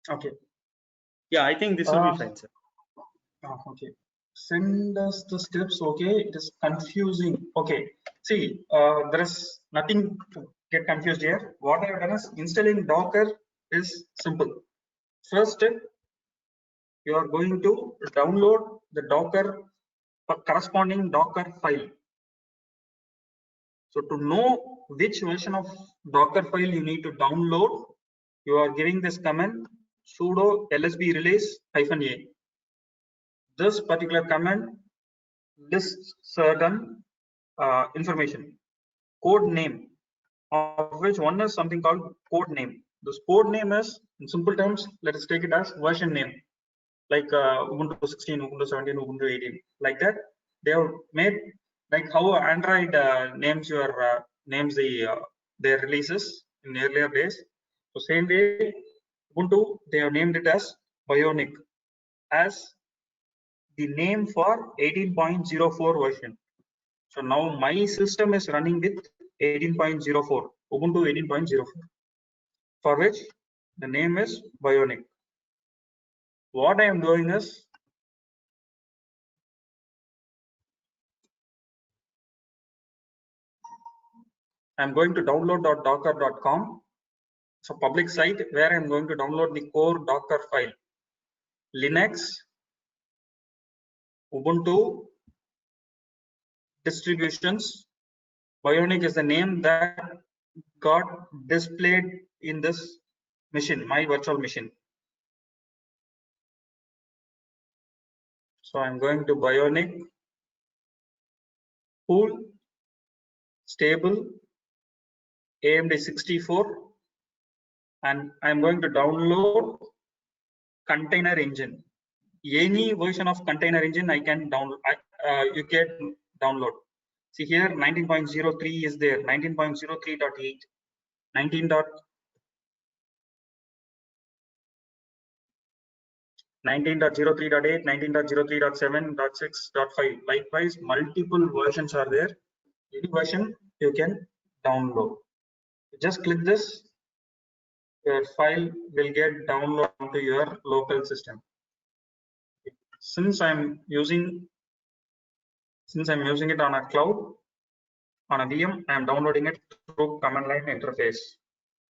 Okay. Yeah, I think this will be fine, sir. Okay. Send us the steps. Okay. It is confusing. Okay. See, there is nothing to get confused here. What I have done is installing Docker is simple. First step, you are going to download the Docker corresponding Docker file. So to know which version of Docker file you need to download, you are giving this command sudo lsb release -a. This particular command lists certain information, code name, of which one is something called code name. This code name is, in simple terms, let us take it as version name, like Ubuntu 16, Ubuntu 17, Ubuntu 18, like that. They have made like how Android names their releases in earlier days. So same way, Ubuntu, they have named it as Bionic, as the name for 18.04 version. So now my system is running with 18.04, Ubuntu 18.04, for which the name is Bionic. What I am doing is, I'm going to download.docker.com. It's a public site where I'm going to download the core Docker file. Linux, Ubuntu, distributions, Bionic is the name that got displayed in this machine, my virtual machine. So I'm going to Bionic, pool, stable, AMD 64, and I'm going to download container engine. Any version of container engine I can download. You can download. See here, 19.03 is there, 19.03.8, 19.03.8, 19.03.7.6.5. Likewise, multiple versions are there. Any version you can download. Just click this, your file will get downloaded onto your local system. Since I'm using it on a cloud, on a VM, I'm downloading it through command line interface.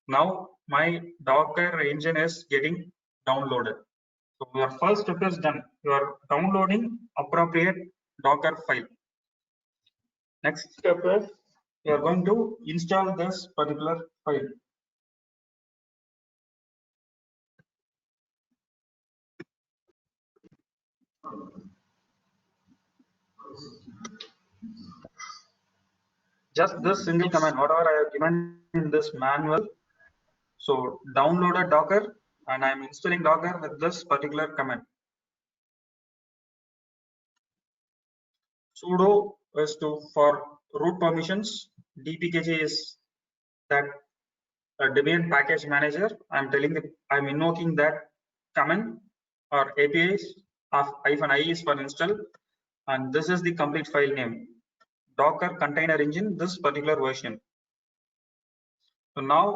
Now my Docker engine is getting downloaded. So your first step is done. You are downloading appropriate Docker file. Next step is you are going to install this particular file. just this single command, whatever I have given in this manual. So download a Docker, and I'm installing Docker with this particular command. Sudo is for root permissions. DPKG is that Debian package manager. I'm invoking that command or APIs of -i is for install, and this is the complete file name. Docker container engine, this particular version. So now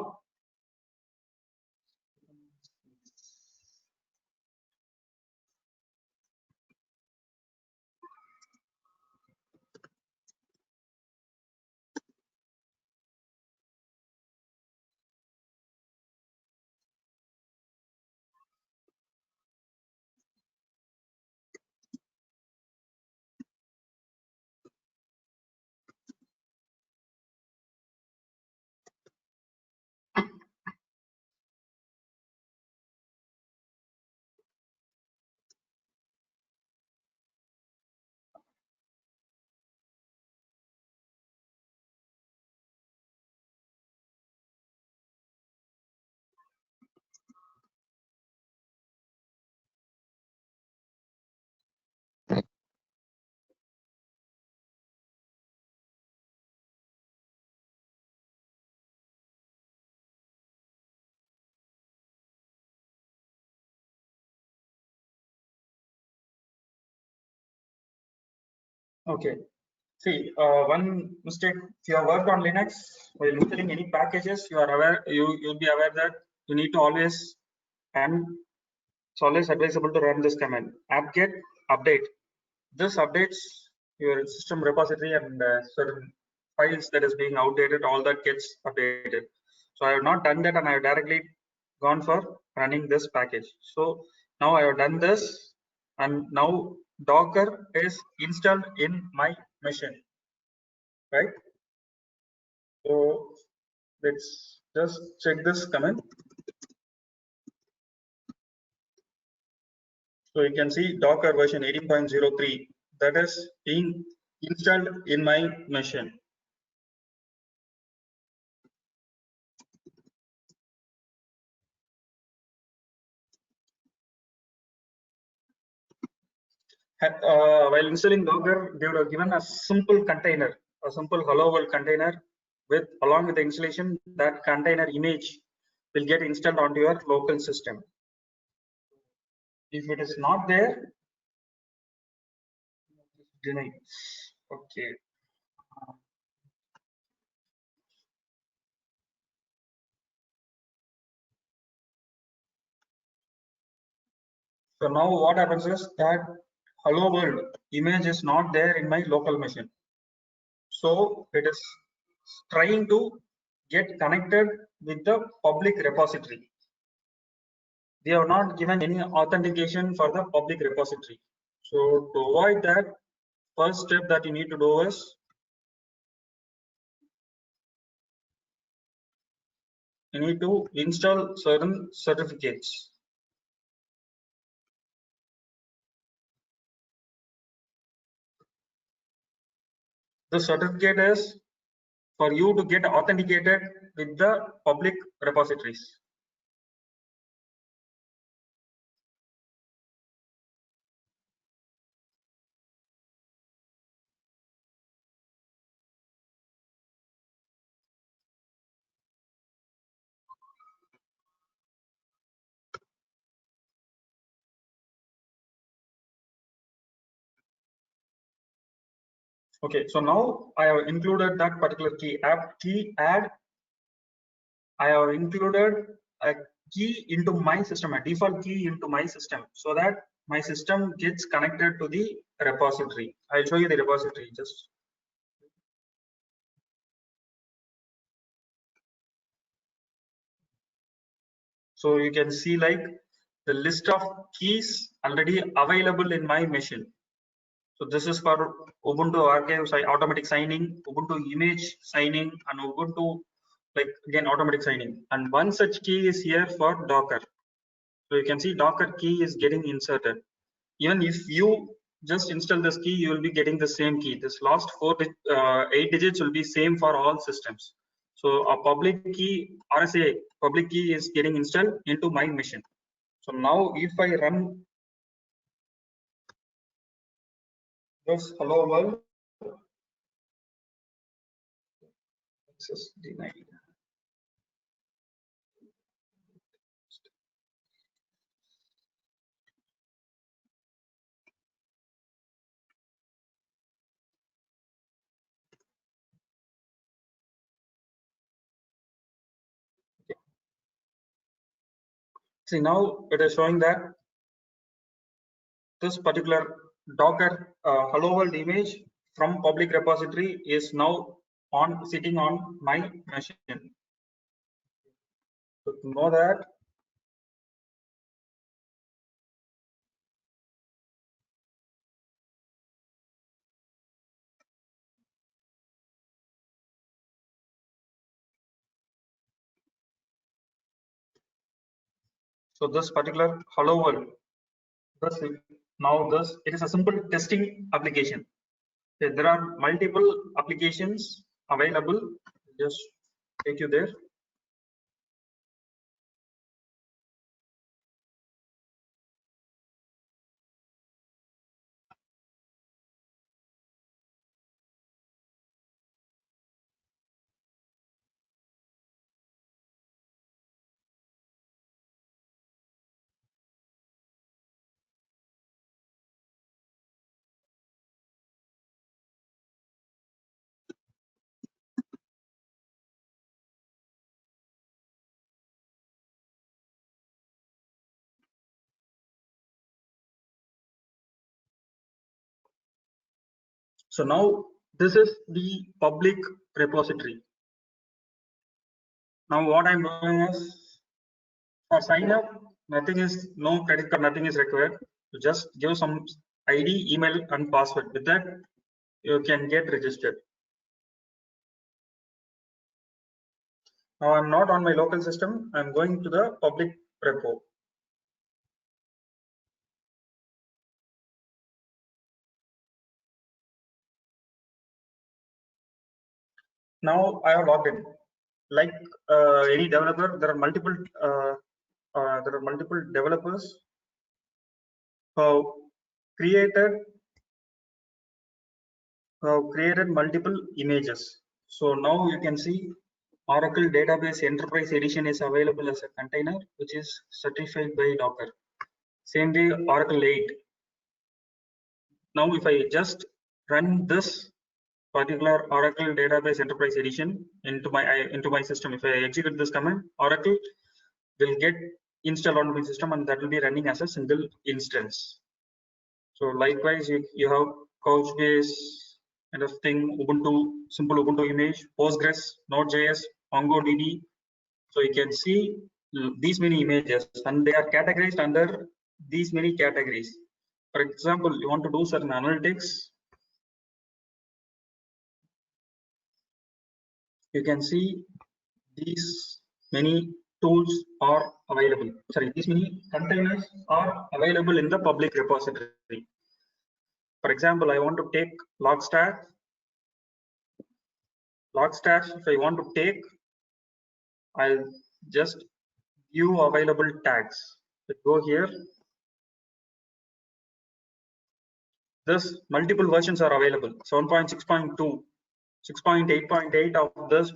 okay. See, one mistake. If you have worked on Linux while installing any packages, you'll be aware that you need to always, and it's always advisable to run this command apt-get update. This updates your system repository and certain files that is being outdated. All that gets updated. So I have not done that, and I have directly gone for running this package. So now I have done this, and now Docker is installed in my machine, right? So let's just check this command. So you can see Docker version 18.03 that is being installed in my machine. While installing Docker, they would have given a simple container, a simple hello world container with along with the installation, that container image will get installed onto your local system. If it is not there, deny. Okay. So now what happens is that hello world image is not there in my local machine. So it is trying to get connected with the public repository. We have not given any authentication for the public repository. So to avoid that, first step that you need to do is you need to install certain certificates. The certificate is for you to get authenticated with the public repositories. Okay, so now I have included that particular key, apt key add. I have included a key into my system, a default key into my system, so that my system gets connected to the repository. I'll show you the repository just. So you can see like the list of keys already available in my machine. So this is for Ubuntu Archive automatic signing, Ubuntu image signing, and Ubuntu like again automatic signing. And one such key is here for Docker. So you can see Docker key is getting inserted. Even if you just install this key, you will be getting the same key. This last 8 digits will be same for all systems. So a public key, RSA public key is getting installed into my machine. So now if I run this hello world, access denied. See, now it is showing that this particular Docker hello world image from public repository is now sitting on my machine. So to know that, so this particular hello world, this it is a simple testing application. Okay, there are multiple applications available. Just take you there. So now this is the public repository. Now what I'm doing is, for sign up, nothing is, no credit card, nothing is required. You just give some ID, email, and password. With that, you can get registered. Now I'm not on my local system. I'm going to the public repo. Now I have logged in. Like any developer, there are multiple developers who have created multiple images. So now you can see Oracle Database Enterprise Edition is available as a container, which is certified by Docker. Same way, Oracle 8. Now if I just run this particular Oracle Database Enterprise Edition into my system, if I execute this command, Oracle will get installed on my system, and that will be running as a single instance. So likewise, you have Couchbase kind of thing, Ubuntu, simple Ubuntu image, Postgres, Node.js, MongoDB. So you can see these many images, and they are categorized under these many categories. For example, you want to do certain analytics, you can see these many tools are available. Sorry, these many containers are available in the public repository. For example, I want to take Logstash. If I want to take, I'll just view available tags. Go here. This multiple versions are available. 7.6.2, 6.8.8 of this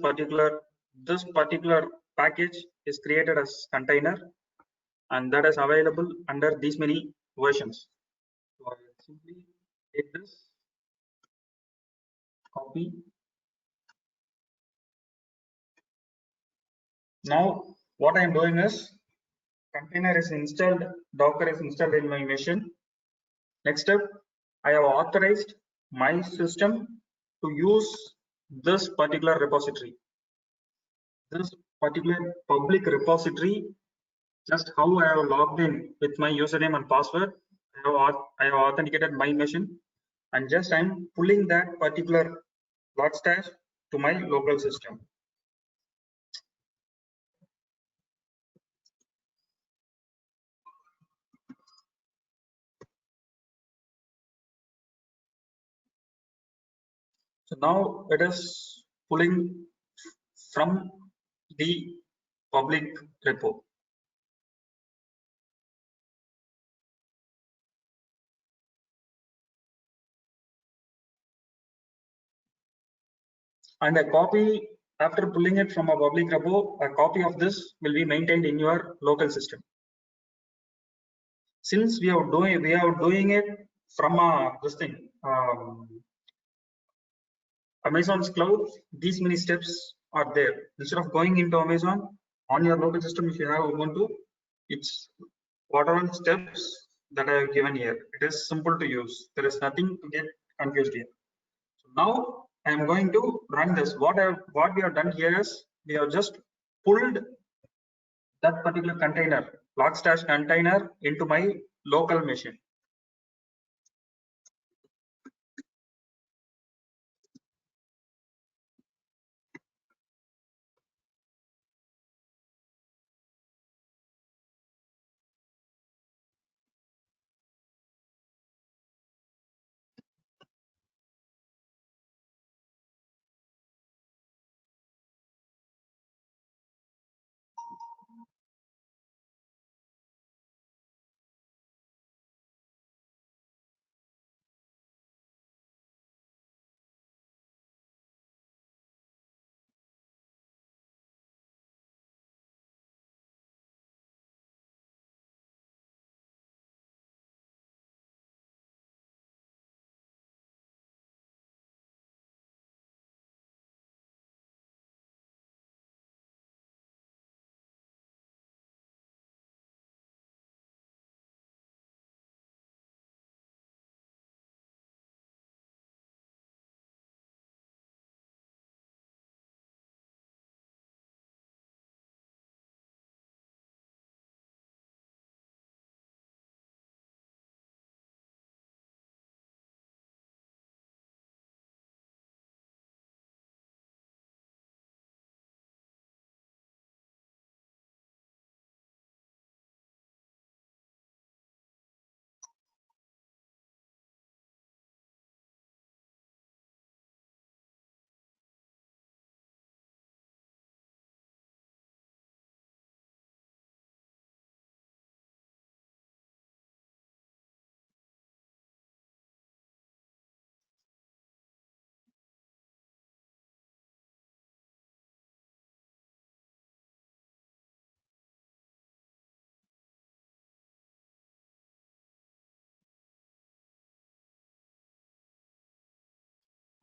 particular package is created as container, and that is available under these many versions. So I will simply take this, copy. Now what I am doing is, container is installed, Docker is installed in my machine. Next step, I have authorized my system to use this particular repository. This particular public repository, just how I have logged in with my username and password, I have authenticated my machine, and just I'm pulling that particular Logstash to my local system. So now it is pulling from the public repo. And a copy, after pulling it from a public repo, a copy of this will be maintained in your local system. Since we are doing it from this thing, Amazon's cloud, these many steps are there. Instead of going into Amazon on your local system, if you have Ubuntu, it's whatever steps that I have given here. It is simple to use. There is nothing to get confused here. So now I am going to run this. What we have done here is we have just pulled that particular container, Logstash container, into my local machine.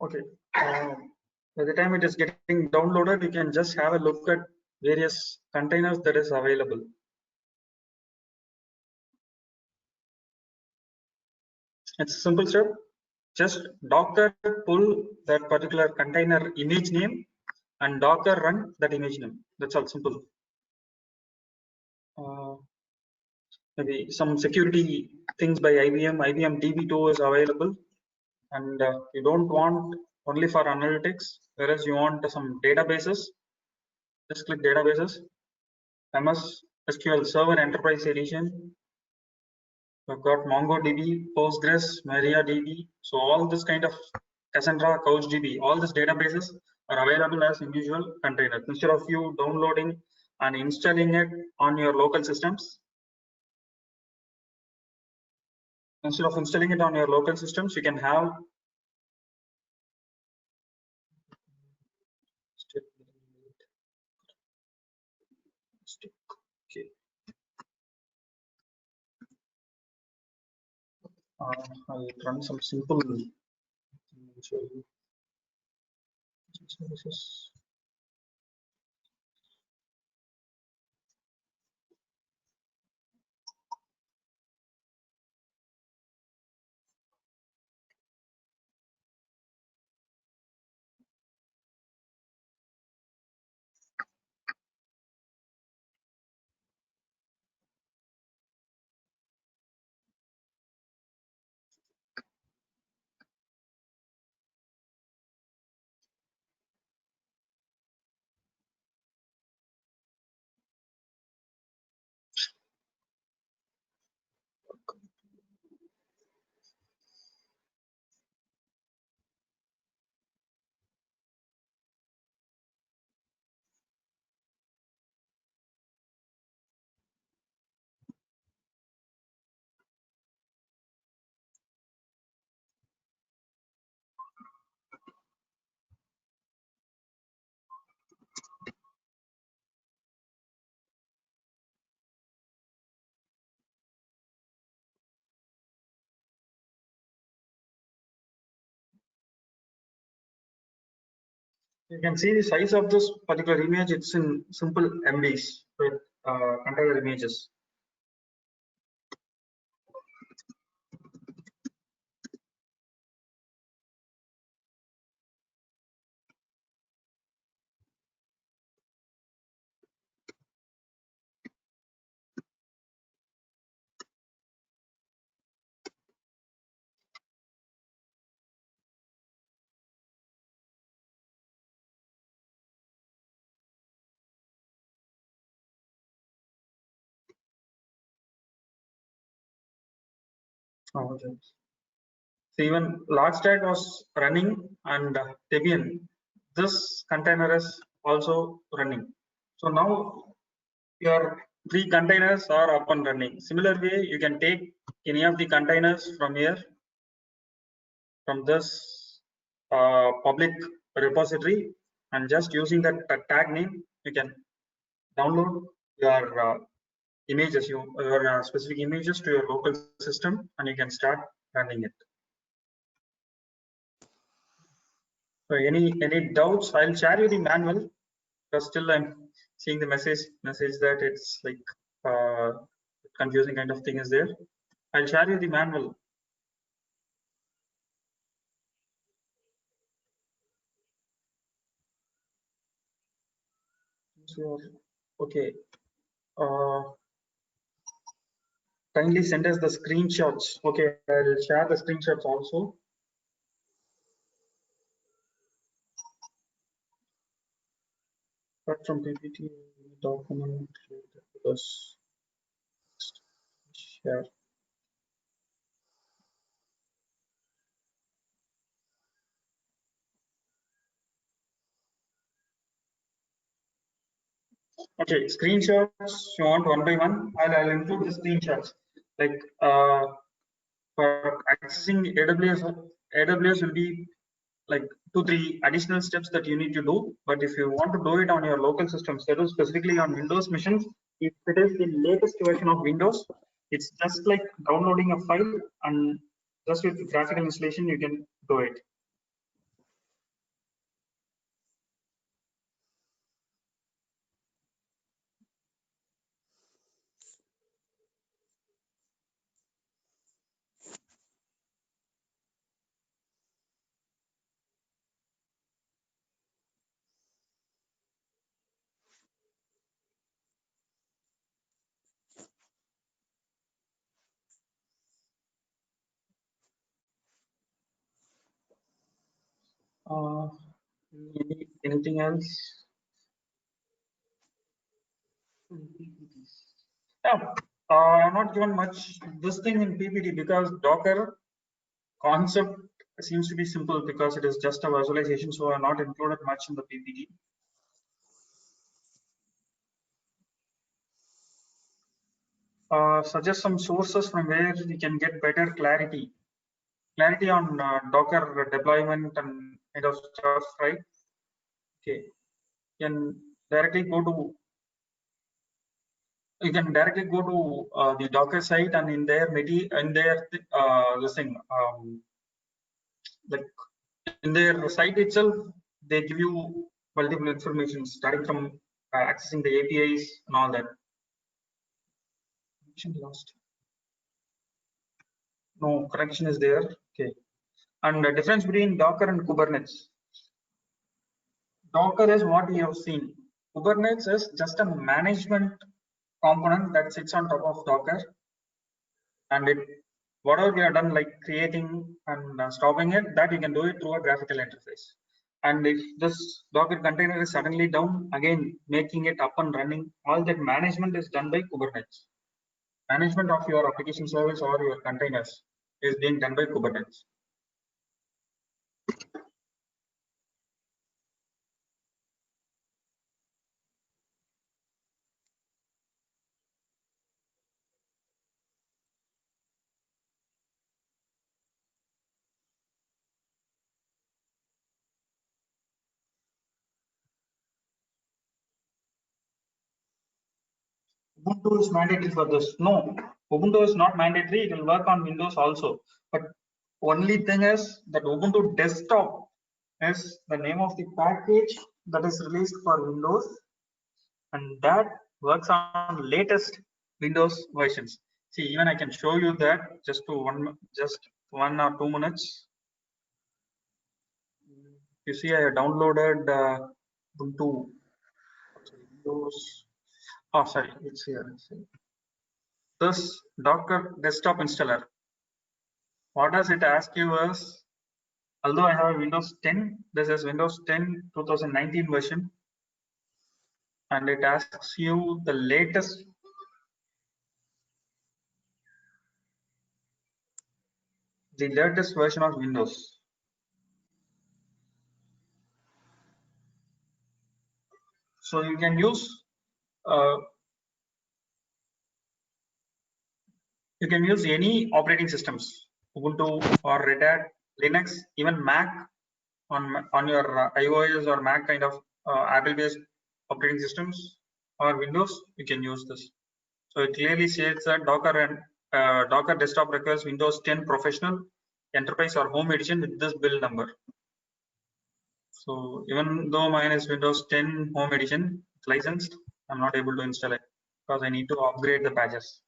Okay. By the time it is getting downloaded, you can just have a look at various containers that is available. It's a simple step. Just Docker pull that particular container image name and Docker run that image name. That's all simple. Maybe some security things by IBM. IBM DB2 is available, and you don't want only for analytics, whereas you want some databases. Just click databases. MS SQL Server Enterprise Edition. We've got MongoDB, Postgres, MariaDB. So all this kind of Cassandra, CouchDB, all these databases are available as individual containers. Instead of you downloading and installing it on your local systems, instead of installing it on your local systems, you can have okay. I'll run some simple show you services. You can see the size of this particular image. It's in simple MBs with container images. Oh, okay. So even Logstash was running and Debian, this container is also running. So now your 3 containers are up and running. Similar way, you can take any of the containers from here, from this public repository, and just using that tag name, you can download your images, your specific images to your local system, and you can start running it. So any doubts? I'll share you the manual, because still I'm seeing the message that it's like confusing kind of thing is there. I'll share you the manual. So, okay. Kindly send us the screenshots. Okay, I'll share the screenshots also. Apart from PPT document, because share. Okay, screenshots you want one by one. I'll include the screenshots. Like for accessing AWS will be like 2-3 additional steps that you need to do. But if you want to do it on your local systems, that is specifically on Windows machines, if it is the latest version of Windows, it's just like downloading a file, and just with graphical installation you can do it. Anything else? Yeah, I'm not given much this thing in PPT because Docker concept seems to be simple because it is just a visualization, so I'm not included much in the PPT. Suggest some sources from where we can get better clarity on Docker deployment and kind of stuff, right? Okay, you can directly go to the Docker site, and in their this thing, like in their site itself, they give you multiple information starting from accessing the APIs and all that. Connection lost. No, connection is there. Okay. And the difference between Docker and Kubernetes. Docker is what we have seen. Kubernetes is just a management component that sits on top of Docker, and whatever we have done, like creating and stopping it, that you can do it through a graphical interface. And if this Docker container is suddenly down, again making it up and running, all that management is done by Kubernetes. Management of your application service or your containers is being done by Kubernetes. Ubuntu is mandatory for this. No, Ubuntu is not mandatory. It will work on Windows also. But only thing is that Ubuntu desktop is the name of the package that is released for Windows, and that works on latest Windows versions. See, even I can show you that just 1 or 2 minutes. You see, I have downloaded Ubuntu. Windows. Oh, sorry, it's here. This Docker desktop installer. What does it ask you is, although I have Windows 10, this is Windows 10 2019 version, and it asks you the latest version of Windows. So you can use any operating systems, Ubuntu or Red Hat, Linux, even Mac on your iOS or Mac kind of Apple-based operating systems or Windows. You can use this. So it clearly states that Docker desktop requires Windows 10 Professional, Enterprise or Home Edition with this build number. So even though mine is Windows 10 Home Edition, it's licensed, I'm not able to install it because I need to upgrade the patches.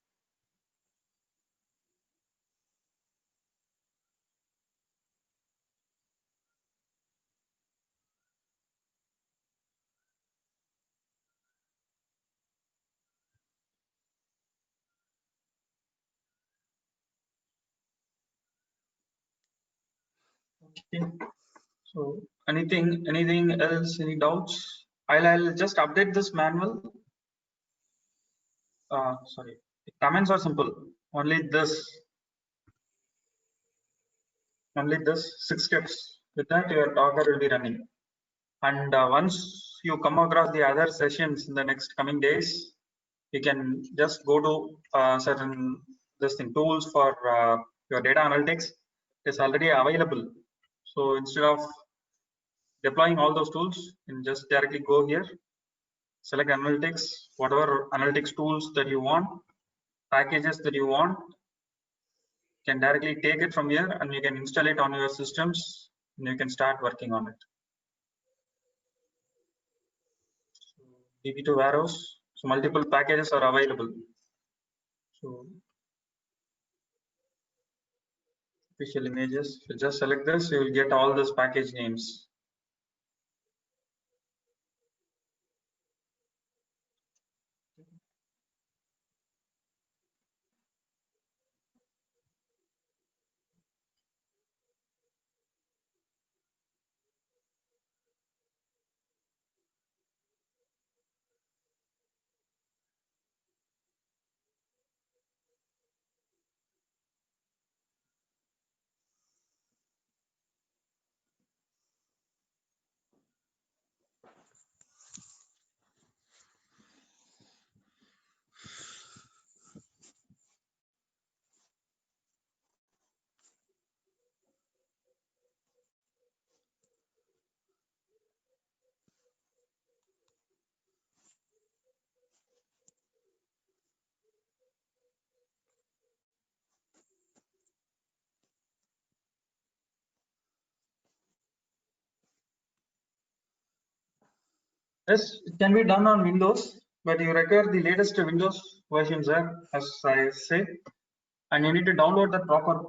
Okay. So anything else? Any doubts? I'll just update this manual. Sorry, the comments are simple. Only this 6 steps. With that, your Docker will be running. And once you come across the other sessions in the next coming days, you can just go to certain tools for your data analytics. It's already available. So instead of deploying all those tools, you can just directly go here, select analytics, whatever analytics tools that you want, packages that you want, you can directly take it from here and you can install it on your systems and you can start working on it. DB2 warehouse, so multiple packages are available. So official images, so just select this, you will get all those package names. Yes, it can be done on Windows, but you require the latest Windows versions there, as I say, and you need to download the proper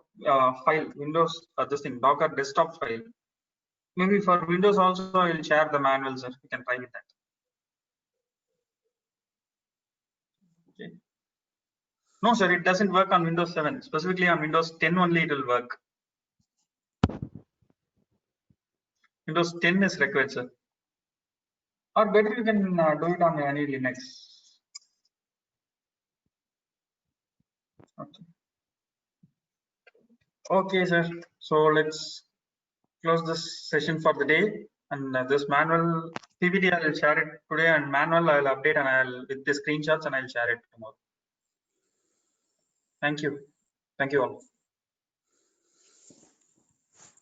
file, Windows, Docker desktop file. Maybe for Windows also, I will share the manuals. You can try with that. Okay. No, sir, it doesn't work on Windows 7. Specifically on Windows 10 only it will work. Windows 10 is required, sir. Or better, you can do it on any Linux. Okay. Okay, sir. So let's close this session for the day. And this manual PPT I will share it today, and manual I will update and I'll with the screenshots and I'll share it tomorrow. Thank you. Thank you all.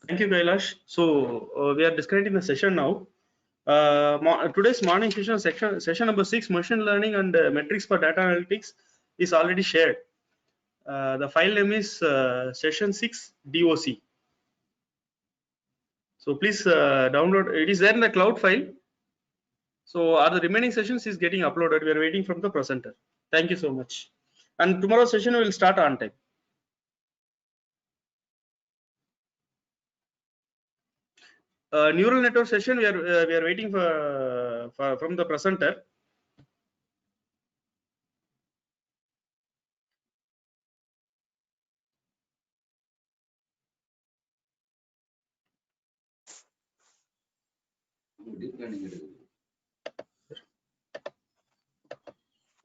Thank you, Kailash. So we are disconnecting the session now. Today's morning session number 6, machine learning and metrics for data analytics, is already shared. The file name is session 6 DOC. So please download. It is there in the cloud file. So are the remaining sessions is getting uploaded. We are waiting from the presenter. Thank you so much. And tomorrow's session will start on time. Neural network session we are waiting for from the presenter.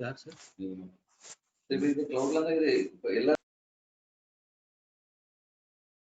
Yeah, sir.